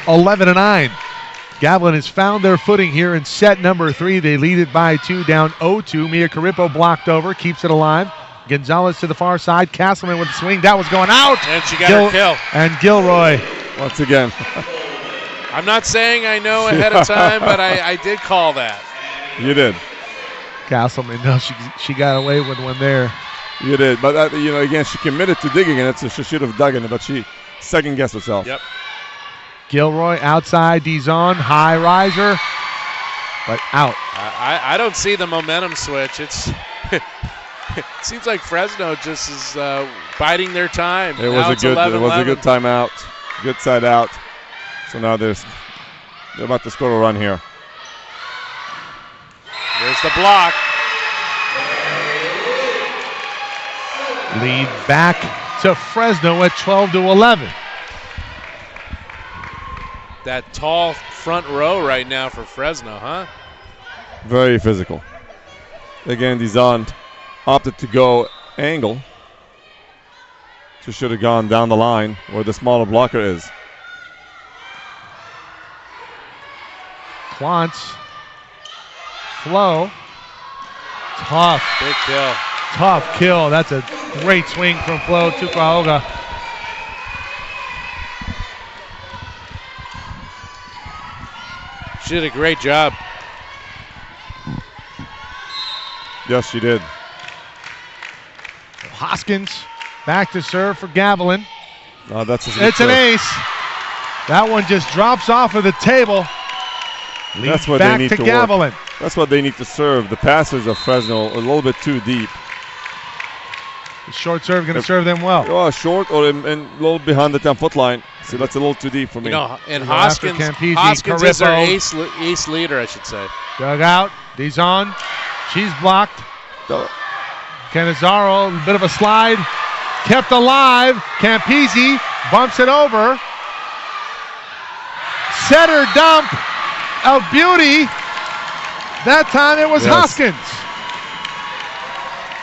[SPEAKER 1] 11-9. Gavilan has found their footing here in set number 3. They lead it by 2, down 0-2. Mia Carripo blocked over, keeps it alive. Gonzalez to the far side. Castleman with the swing. That was going out.
[SPEAKER 2] And she got her kill.
[SPEAKER 1] And Gilroy.
[SPEAKER 3] Once again.
[SPEAKER 2] I'm not saying I know ahead of time, but I did call that.
[SPEAKER 3] You did.
[SPEAKER 1] Castleman, no, she got away with one there.
[SPEAKER 3] You did. But, again, she committed to digging in it, so she should have dug in it, but she second-guessed herself.
[SPEAKER 2] Yep.
[SPEAKER 1] Gilroy outside, Dizon, high riser, but out.
[SPEAKER 2] I don't see the momentum switch. It seems like Fresno just is biding their time.
[SPEAKER 3] It was a good timeout, good side out. So now they're about to score a run here.
[SPEAKER 2] There's the block.
[SPEAKER 1] Lead back to Fresno at 12-11.
[SPEAKER 2] That tall front row right now for Fresno, huh?
[SPEAKER 3] Very physical. Again, Dizon opted to go angle. She should have gone down the line where the smaller blocker is.
[SPEAKER 1] Quantz. Flo. Tough.
[SPEAKER 2] Big kill.
[SPEAKER 1] Tough kill. That's a great swing from Flo to Cahoga.
[SPEAKER 2] She did a great job.
[SPEAKER 3] Yes, she did.
[SPEAKER 1] Hoskins back to serve for Gavilan.
[SPEAKER 3] It's
[SPEAKER 1] an ace. That one just drops off of the table.
[SPEAKER 3] That's what
[SPEAKER 1] back
[SPEAKER 3] they need
[SPEAKER 1] to
[SPEAKER 3] to
[SPEAKER 1] Gavilan.
[SPEAKER 3] work. That's what they need to serve. The passes of Fresno a little bit too deep.
[SPEAKER 1] The short serve going to serve them well.
[SPEAKER 3] Oh, short or a little behind the 10-foot line. See, that's a little too deep for me.
[SPEAKER 2] And Hoskins is their ace leader, I should say.
[SPEAKER 1] Dug out. Dizon. She's blocked. Canizaro, a bit of a slide. Kept alive. Campisi bumps it over. Setter dump of beauty. That time it was Hoskins.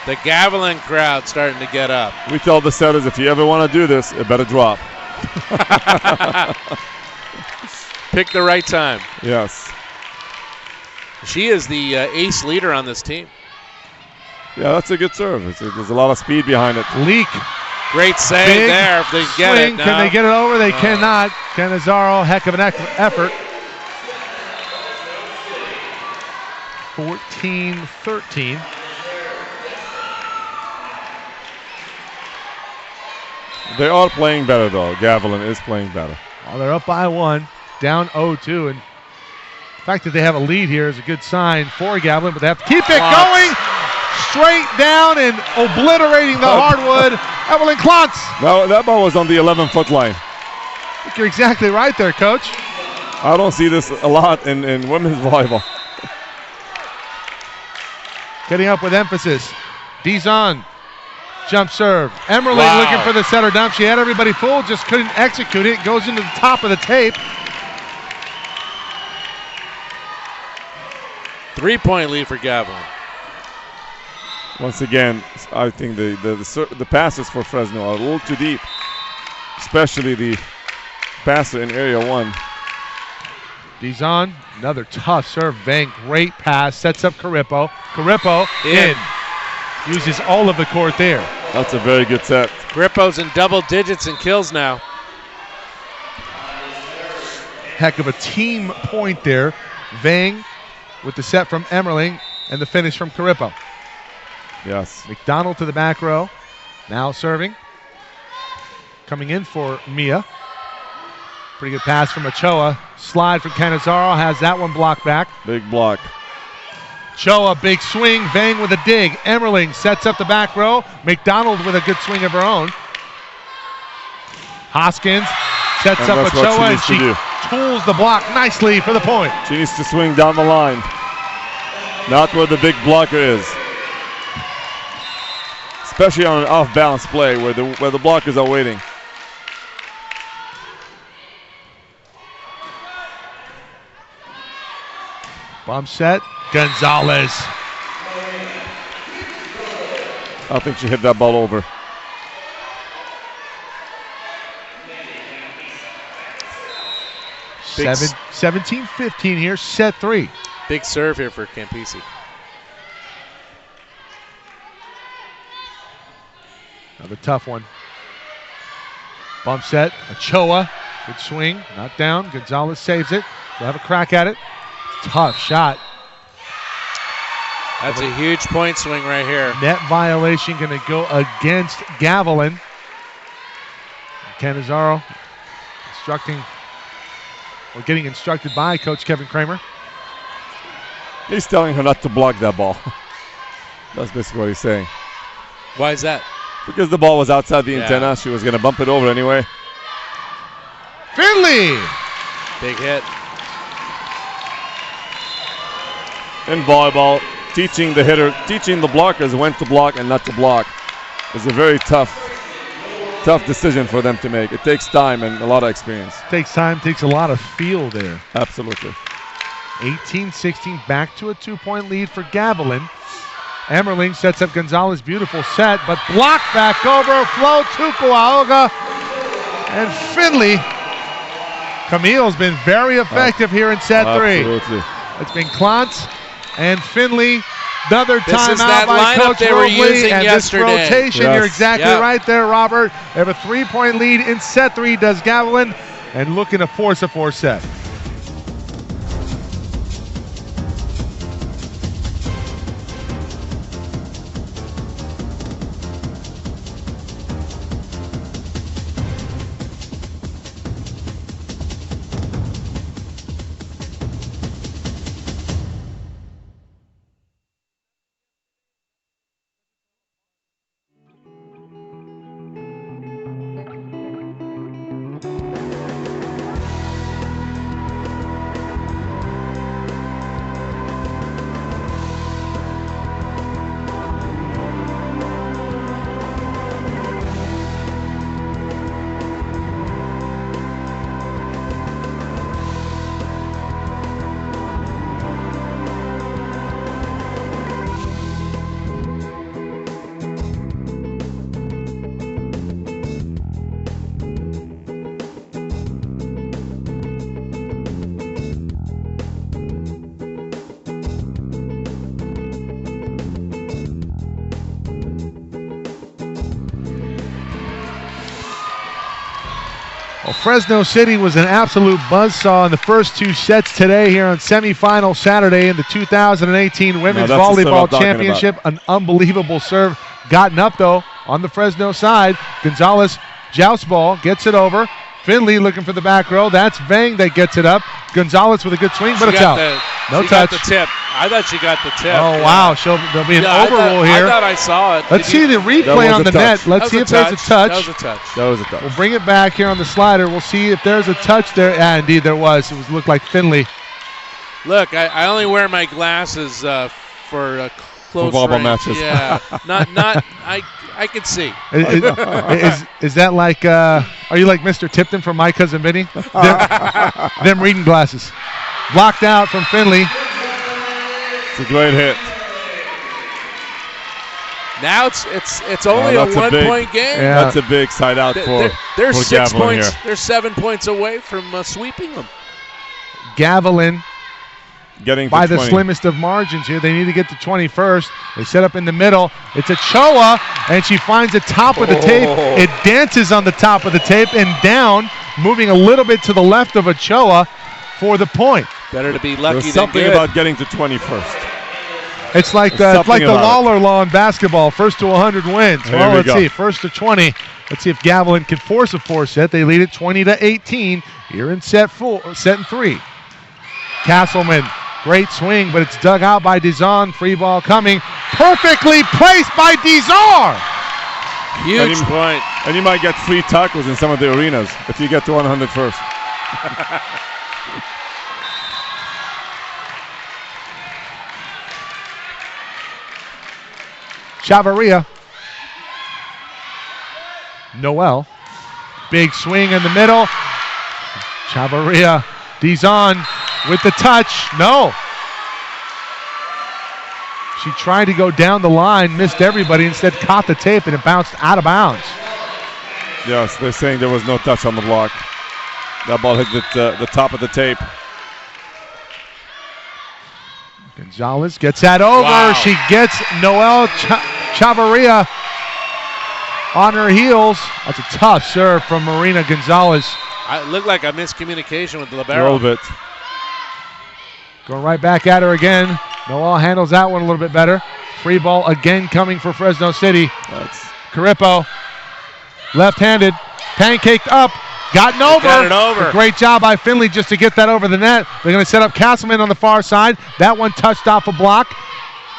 [SPEAKER 2] The Gavilan crowd starting to get up.
[SPEAKER 3] We tell the setters, if you ever want to do this, it better drop.
[SPEAKER 2] Pick the right time.
[SPEAKER 3] Yes.
[SPEAKER 2] She is the ace leader on this team.
[SPEAKER 3] Yeah, that's a good serve. There's a lot of speed behind it.
[SPEAKER 1] Leak.
[SPEAKER 2] Great save there if they get it now.
[SPEAKER 1] Can they get it over? They cannot. Canizaro, heck of an effort. 14-13.
[SPEAKER 3] They are playing better, though. Gavilan is playing better.
[SPEAKER 1] Well, they're up by 1, down 0-2, and the fact that they have a lead here is a good sign for Gavilan, but they have to keep it going straight down and obliterating the hardwood. Evelyn Klotz.
[SPEAKER 3] No, that ball was on the 11-foot line.
[SPEAKER 1] I think you're exactly right there, Coach.
[SPEAKER 3] I don't see this a lot in women's volleyball.
[SPEAKER 1] Getting up with emphasis. Dizon. Jump serve. Emmerling looking for the setter dump. She had everybody fooled, just couldn't execute it. Goes into the top of the tape.
[SPEAKER 2] 3-point lead for Gavilan.
[SPEAKER 3] Once again, I think the passes for Fresno are a little too deep, especially the passer in area 1.
[SPEAKER 1] Dizon, another tough serve. Vang, great pass, sets up Carripo. Carripo in. Uses all of the court there.
[SPEAKER 3] That's a very good set.
[SPEAKER 2] Carripo's in double digits in kills now.
[SPEAKER 1] Heck of a team point there. Vang with the set from Emmerling and the finish from Carripo.
[SPEAKER 3] Yes.
[SPEAKER 1] McDonald to the back row. Now serving. Coming in for Mia. Pretty good pass from Ochoa. Slide from Canizaro. Has that one blocked back.
[SPEAKER 3] Big block.
[SPEAKER 1] Ochoa, big swing. Vang with a dig. Emmerling sets up the back row. McDonald with a good swing of her own. Hoskins sets up Ochoa, and she tools the block nicely for the point.
[SPEAKER 3] She needs to swing down the line. Not where the big blocker is. Especially on an off-balance play where the blockers are waiting.
[SPEAKER 1] Bump set. Gonzalez.
[SPEAKER 3] I think she hit that ball over.
[SPEAKER 1] 17-15 here, set 3.
[SPEAKER 2] Big serve here for Campisi.
[SPEAKER 1] Another tough one. Bump set, Ochoa, good swing, not down. Gonzalez saves it. They'll have a crack at it. Tough shot.
[SPEAKER 2] That's a huge point swing right here.
[SPEAKER 1] Net violation going to go against Gavilan. Canizaro getting instructed by Coach Kevin Kramer.
[SPEAKER 3] He's telling her not to block that ball. That's basically what he's saying.
[SPEAKER 2] Why is that?
[SPEAKER 3] Because the ball was outside the antenna. She was going to bump it over anyway.
[SPEAKER 1] Finley!
[SPEAKER 2] Big hit.
[SPEAKER 3] In volleyball, teaching the blockers when to block and not to block is a very tough decision for them to make. It takes time and a lot of experience.
[SPEAKER 1] Takes time, takes a lot of feel there.
[SPEAKER 3] Absolutely.
[SPEAKER 1] 18-16, back to a 2-point lead for Gavilan. Emmerling sets up Gonzalez, beautiful set, but blocked back over, flow to Cuauhga. And Finley, Camille's been very effective here in set 3.
[SPEAKER 3] Absolutely.
[SPEAKER 1] It's been Klantz and Finley. Another
[SPEAKER 2] This is
[SPEAKER 1] timeout
[SPEAKER 2] that
[SPEAKER 1] by
[SPEAKER 2] lineup
[SPEAKER 1] Coach
[SPEAKER 2] they were
[SPEAKER 1] Robley,
[SPEAKER 2] using
[SPEAKER 1] and
[SPEAKER 2] yesterday.
[SPEAKER 1] this rotation,
[SPEAKER 3] Yes.
[SPEAKER 1] you're exactly right there, Robert. They have a 3-point lead in set 3, does Gavilan, and looking to force a 4 set. Well, Fresno City was an absolute buzzsaw in the first 2 sets today here on Semifinal Saturday in the 2018 Women's Volleyball Championship. An unbelievable serve gotten up, though, on the Fresno side. Gonzalez, joust ball, gets it over. Finley looking for the back row. That's Vang that gets it up. Gonzalez with a good swing, but it's out. No touch.
[SPEAKER 2] Got the tip. I thought she got the tip.
[SPEAKER 1] Oh, wow. There'll be an overrule here.
[SPEAKER 2] I thought I saw it.
[SPEAKER 1] Let's see the replay on the net. Let's see if there's a touch.
[SPEAKER 2] That was a touch.
[SPEAKER 3] That was a touch.
[SPEAKER 1] We'll bring it back here on the slider. We'll see if there's a touch there. Yeah, indeed there was. It looked like Finley.
[SPEAKER 2] Look, I only wear my glasses for close
[SPEAKER 3] volleyball
[SPEAKER 2] range.
[SPEAKER 3] matches.
[SPEAKER 2] Yeah, I can see.
[SPEAKER 1] Is that like? Are you like Mr. Tipton from My Cousin Vinny? them reading glasses. Blocked out from Finley.
[SPEAKER 3] It's a great hit.
[SPEAKER 2] Now it's only a 1-point game.
[SPEAKER 1] Yeah.
[SPEAKER 3] That's a big side out for
[SPEAKER 2] They're 6
[SPEAKER 3] Gavilan
[SPEAKER 2] points.
[SPEAKER 3] here.
[SPEAKER 2] They're 7 points away from sweeping them.
[SPEAKER 1] Gavilan
[SPEAKER 3] Getting
[SPEAKER 1] by the
[SPEAKER 3] 20.
[SPEAKER 1] slimmest of margins here. They need to get to 21st. They set up in the middle. It's Ochoa, and she finds the top of the tape. It dances on the top of the tape and down, moving a little bit to the left of Ochoa for the point.
[SPEAKER 2] Better to be lucky
[SPEAKER 3] There's
[SPEAKER 2] than
[SPEAKER 3] something
[SPEAKER 2] good.
[SPEAKER 3] about getting to 21st.
[SPEAKER 1] It's like
[SPEAKER 3] There's
[SPEAKER 1] the
[SPEAKER 3] something about
[SPEAKER 1] Lawler law in basketball. First to 100 wins.
[SPEAKER 3] Here
[SPEAKER 1] Well,
[SPEAKER 3] we
[SPEAKER 1] let's
[SPEAKER 3] go.
[SPEAKER 1] see. First to 20. Let's see if Gavilan can force a 4 set. They lead it 20-18 here in set 3. Castleman, great swing, but it's dug out by Dizon. Free ball coming. Perfectly placed by Dizar.
[SPEAKER 2] Huge point.
[SPEAKER 3] And you might get free tackles in some of the arenas if you get to 100 first.
[SPEAKER 1] Chavarria. Noel. Big swing in the middle. Chavarria. Dizon with the touch. No. She tried to go down the line, missed everybody, instead caught the tape and it bounced out of bounds.
[SPEAKER 3] Yes, they're saying there was no touch on the block. That ball hit the top of the tape.
[SPEAKER 1] Gonzalez gets that over.
[SPEAKER 2] Wow.
[SPEAKER 1] She gets Noelle Chavarria on her heels. That's a tough serve from Marina Gonzalez.
[SPEAKER 2] It looked like a miscommunication with
[SPEAKER 3] A
[SPEAKER 2] libero.
[SPEAKER 3] little bit.
[SPEAKER 1] Going right back at her again. Noelle handles that one a little bit better. Free ball again coming for Fresno City. Carippo, left-handed, pancaked up, gotten over.
[SPEAKER 2] Got it over.
[SPEAKER 1] A great job by Finley just to get that over the net. They're going to set up Castleman on the far side. That one touched off a block.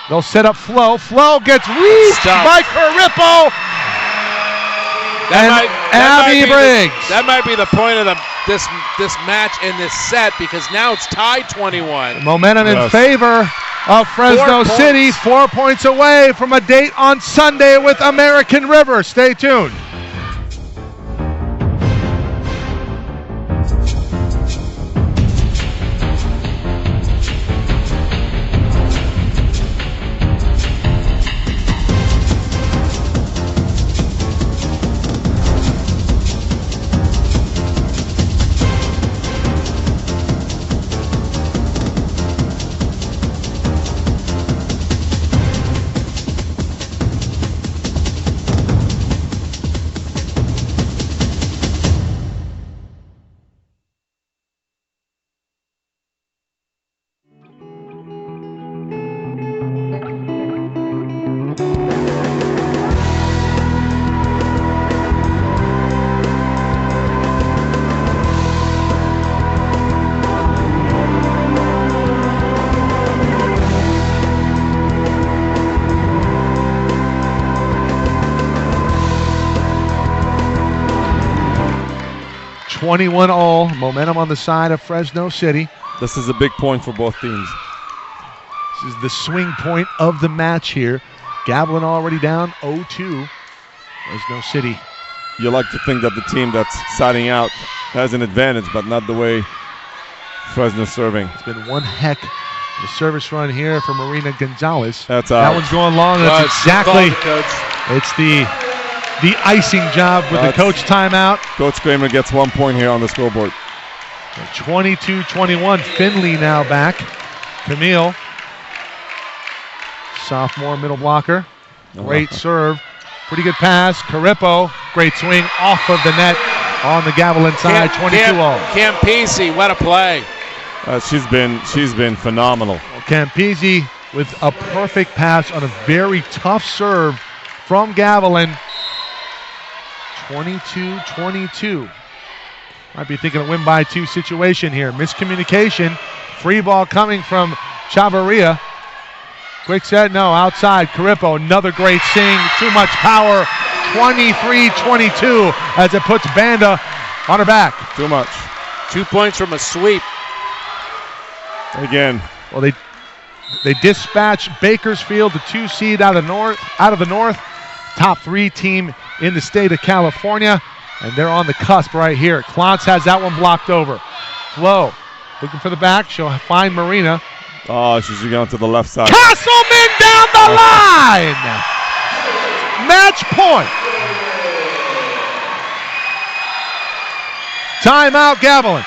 [SPEAKER 1] They'll set up Flo. Flo gets reached by Carippo. Abby Briggs.
[SPEAKER 2] That might be the point of this match and this set, because now it's tied 21.
[SPEAKER 1] Momentum in favor of Fresno City. 4 points away from a date on Sunday with American River. Stay tuned. All momentum on the side of Fresno City.
[SPEAKER 3] This is a big point for both teams.
[SPEAKER 1] This is the swing point of the match here. Gavilan already down 0-2. Fresno City.
[SPEAKER 3] You like to think that the team that's siding out has an advantage, but not the way Fresno's serving.
[SPEAKER 1] It's been one heck of a service run here for Marina Gonzalez.
[SPEAKER 3] That's
[SPEAKER 1] that
[SPEAKER 3] out.
[SPEAKER 1] one's going long. That's exactly. It's the icing job with the coach timeout.
[SPEAKER 3] Coach Kramer gets 1 point here on the scoreboard.
[SPEAKER 1] 22-21. Finley now back. Camille, sophomore middle blocker. Great serve. Pretty good pass. Carippo, great swing off of the net on the Gavilan side. 22-all.
[SPEAKER 2] Campisi, what a play.
[SPEAKER 3] She's been phenomenal.
[SPEAKER 1] Campisi with a perfect pass on a very tough serve from Gavilan. 22-22. Might be thinking a win by 2 situation here. Miscommunication. Free ball coming from Chavarria. Quick set, no, outside. Carippo, another great sing. Too much power. 23-22 as it puts Banda on her back.
[SPEAKER 3] Too much.
[SPEAKER 2] 2 points from a sweep.
[SPEAKER 3] Again.
[SPEAKER 1] Well, they dispatch Bakersfield, the 2 seed out of the north. Top 3 team in the state of California, and they're on the cusp right here. Klontz has that one blocked over. Flo looking for the back. She'll find Marina.
[SPEAKER 3] Oh, she's going to the left side.
[SPEAKER 1] Castleman down the line! Match point. Timeout, Gavilan.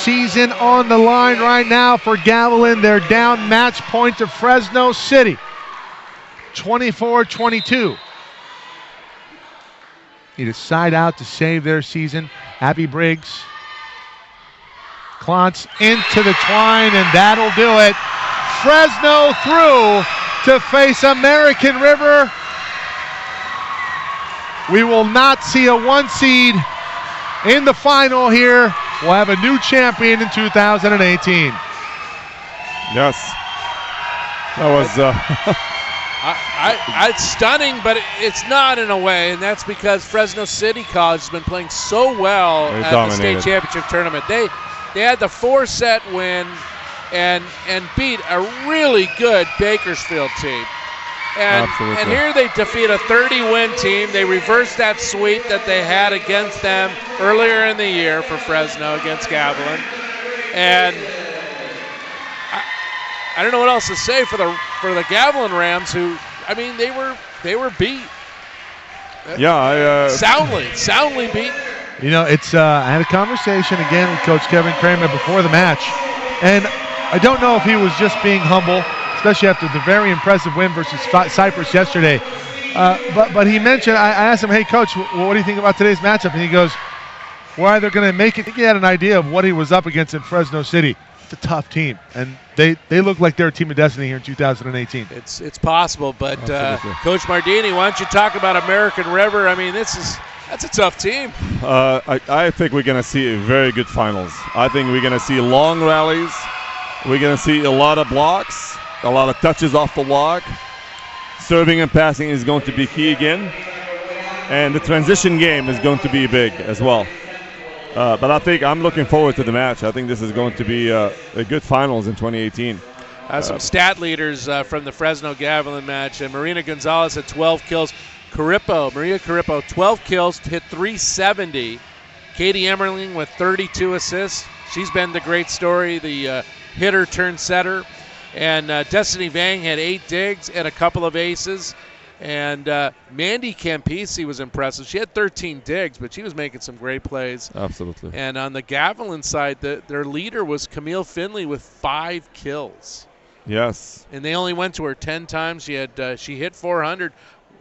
[SPEAKER 1] Season on the line right now for Gavilan. They're down match point to Fresno City. 24-22. Need a side out to save their season. Abby Briggs. Klontz into the twine, and that'll do it. Fresno through to face American River we will not see a 1 seed in the final here. We'll have a new champion in 2018.
[SPEAKER 3] Yes. That was
[SPEAKER 2] it's stunning, but it's not in a way, and that's because Fresno City College has been playing so well at the state championship tournament. They had the 4-set win and beat a really good Bakersfield team. And here they defeat a 30-win team. They reversed that sweep that they had against them earlier in the year for Fresno against Gavilan. And I don't know what else to say for the Gavilan Rams, who, I mean, they were beat.
[SPEAKER 3] Yeah,
[SPEAKER 2] soundly beat.
[SPEAKER 1] You know, it's I had a conversation again with Coach Kevin Kramer before the match, and I don't know if he was just being humble, especially after the very impressive win versus Cypress yesterday. But he mentioned, I asked him, hey, Coach, what do you think about today's matchup? And he goes, we're either going to make it. I think he had an idea of what he was up against in Fresno City. It's a tough team, and they look like they're a team of destiny here in 2018.
[SPEAKER 2] It's possible, but Coach Mardini, why don't you talk about American River? I mean, that's a tough team.
[SPEAKER 3] I think we're going to see very good finals. I think we're going to see long rallies. We're going to see a lot of blocks, a lot of touches off the block. Serving and passing is going to be key again, and the transition game is going to be big as well. But I think I'm looking forward to the match. I think this is going to be a good finals in 2018.
[SPEAKER 2] Some stat leaders from the Fresno Gavilan match. And Marina Gonzalez had 12 kills. Maria Carippo, 12 kills, hit 370. Katie Emmerling with 32 assists. She's been the great story, the hitter turned setter. And Destiny Vang had 8 digs and a couple of aces. And Mandy Campisi was impressive. She had 13 digs, but she was making some great plays.
[SPEAKER 3] Absolutely.
[SPEAKER 2] And on the Gavilan side, their leader was Camille Finley with 5 kills.
[SPEAKER 3] Yes.
[SPEAKER 2] And they only went to her 10 times. She hit 400.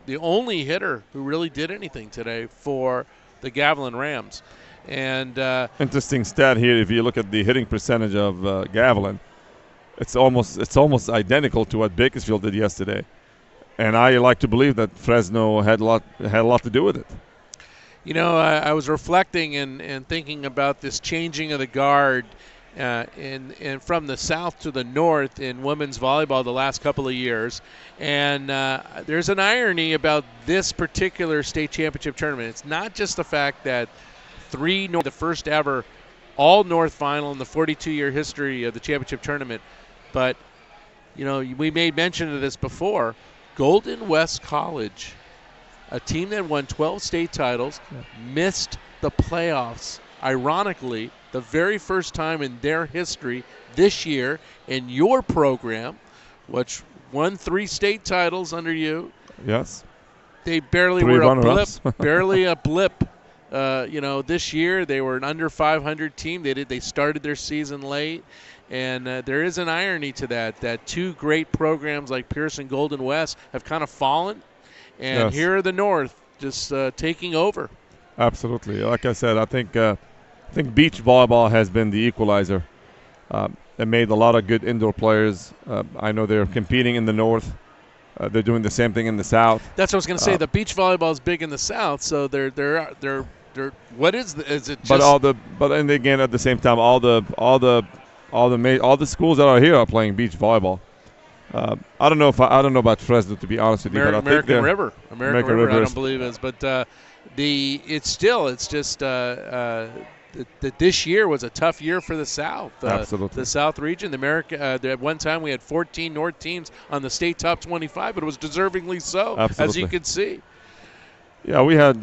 [SPEAKER 2] The only hitter who really did anything today for the Gavilan Rams. And
[SPEAKER 3] interesting stat here. If you look at the hitting percentage of Gavilan, it's almost identical to what Bakersfield did yesterday. And I like to believe that Fresno had a lot to do with it.
[SPEAKER 2] You know, I was reflecting and thinking about this changing of the guard and from the south to the north in women's volleyball the last couple of years. And there's an irony about this particular state championship tournament. It's not just the fact that the first ever all-North final in the 42-year history of the championship tournament, but, you know, we made mention of this before. Golden West College, a team that won 12 state titles, missed the playoffs, ironically, the very first time in their history this year. In your program, which won 3 state titles under you.
[SPEAKER 3] Yes.
[SPEAKER 2] They barely were a blip, barely a blip. This year they were an under 500 team. They started their season late. And there is an irony to that 2 great programs like Pierce and Golden West have kind of fallen. And here are the North just taking over.
[SPEAKER 3] Absolutely. Like I said, I think beach volleyball has been the equalizer. It made a lot of good indoor players. I know they're competing in the North. They're doing the same thing in the South.
[SPEAKER 2] That's what I was going to say. The beach volleyball is big in the South, so they're what is it? Just
[SPEAKER 3] But again, at the same time, all the schools that are here are playing beach volleyball. I don't know about Fresno, to be honest with you, but I think
[SPEAKER 2] American River, I don't believe is, but this year was a tough year for the South.
[SPEAKER 3] Absolutely.
[SPEAKER 2] The South region, at one time we had 14 North teams on the state top 25, but it was deservingly so,
[SPEAKER 3] Absolutely.
[SPEAKER 2] as you could see.
[SPEAKER 3] Yeah, we had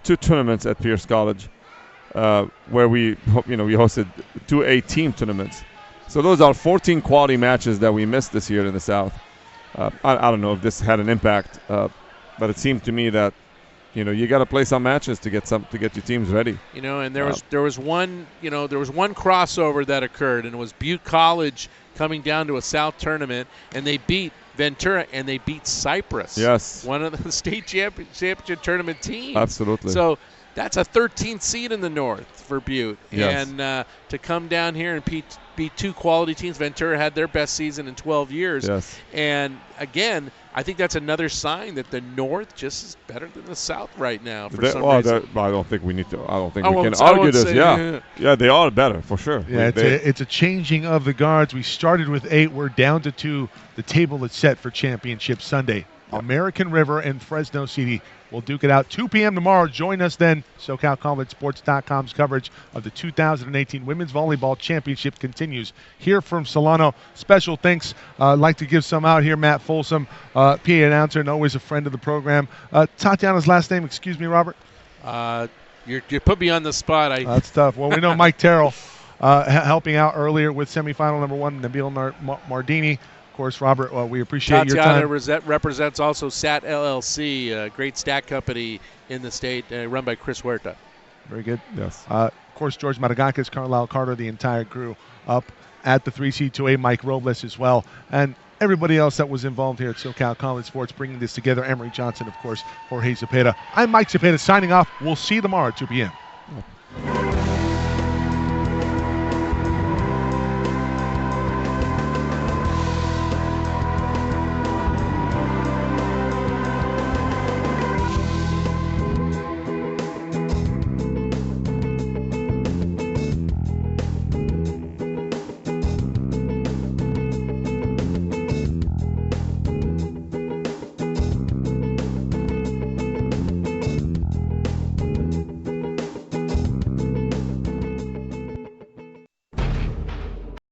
[SPEAKER 3] 2 tournaments at Pierce College. Where we hosted 2 A-team tournaments. So those are 14 quality matches that we missed this year in the South. I don't know if this had an impact, but it seemed to me that you got to play some matches to get your teams ready.
[SPEAKER 2] And there was one crossover that occurred, and it was Butte College coming down to a South tournament, and they beat Ventura and they beat Cypress.
[SPEAKER 3] Yes,
[SPEAKER 2] one of the state championship tournament teams.
[SPEAKER 3] Absolutely.
[SPEAKER 2] So that's a 13th seed in the North for Butte.
[SPEAKER 3] Yes.
[SPEAKER 2] And to come down here and beat 2 quality teams. Ventura had their best season in 12 years.
[SPEAKER 3] Yes.
[SPEAKER 2] And, again, I think that's another sign that the North just is better than the South right now for
[SPEAKER 3] They-
[SPEAKER 2] some
[SPEAKER 3] well,
[SPEAKER 2] reason.
[SPEAKER 3] I don't think we need to. I don't think
[SPEAKER 2] I
[SPEAKER 3] we can
[SPEAKER 2] won't- I
[SPEAKER 3] argue
[SPEAKER 2] won't
[SPEAKER 3] this.
[SPEAKER 2] say-
[SPEAKER 3] Yeah, they are better for sure.
[SPEAKER 1] Yeah,
[SPEAKER 3] They-
[SPEAKER 1] it's a changing of the guards. We started with 8. We're down to 2. The table is set for Championship Sunday. American River and Fresno City will duke it out 2 p.m. tomorrow. Join us then. SoCalCollegeSports.com's coverage of the 2018 Women's Volleyball Championship continues here from Solano. Special thanks. I'd like to give some out here. Matt Folsom, PA announcer and always a friend of the program. Tatiana's last name, excuse me, Robert?
[SPEAKER 2] You put me on the spot.
[SPEAKER 1] That's tough. Well, we know Mike Terrell helping out earlier with semifinal number 1, Nabil Mardini. Of course, Robert, we appreciate your time.
[SPEAKER 2] Tatiana represents also SAT LLC, a great stat company in the state, run by Chris Huerta.
[SPEAKER 1] Very good.
[SPEAKER 3] Yes.
[SPEAKER 1] Of course, George Matagakis, Carlisle Carter, the entire crew up at the 3C2A, Mike Robles as well, and everybody else that was involved here at SoCal College Sports bringing this together. Emery Johnson, of course, Jorge Zepeda. I'm Mike Zepeda signing off. We'll see you tomorrow at 2 p.m.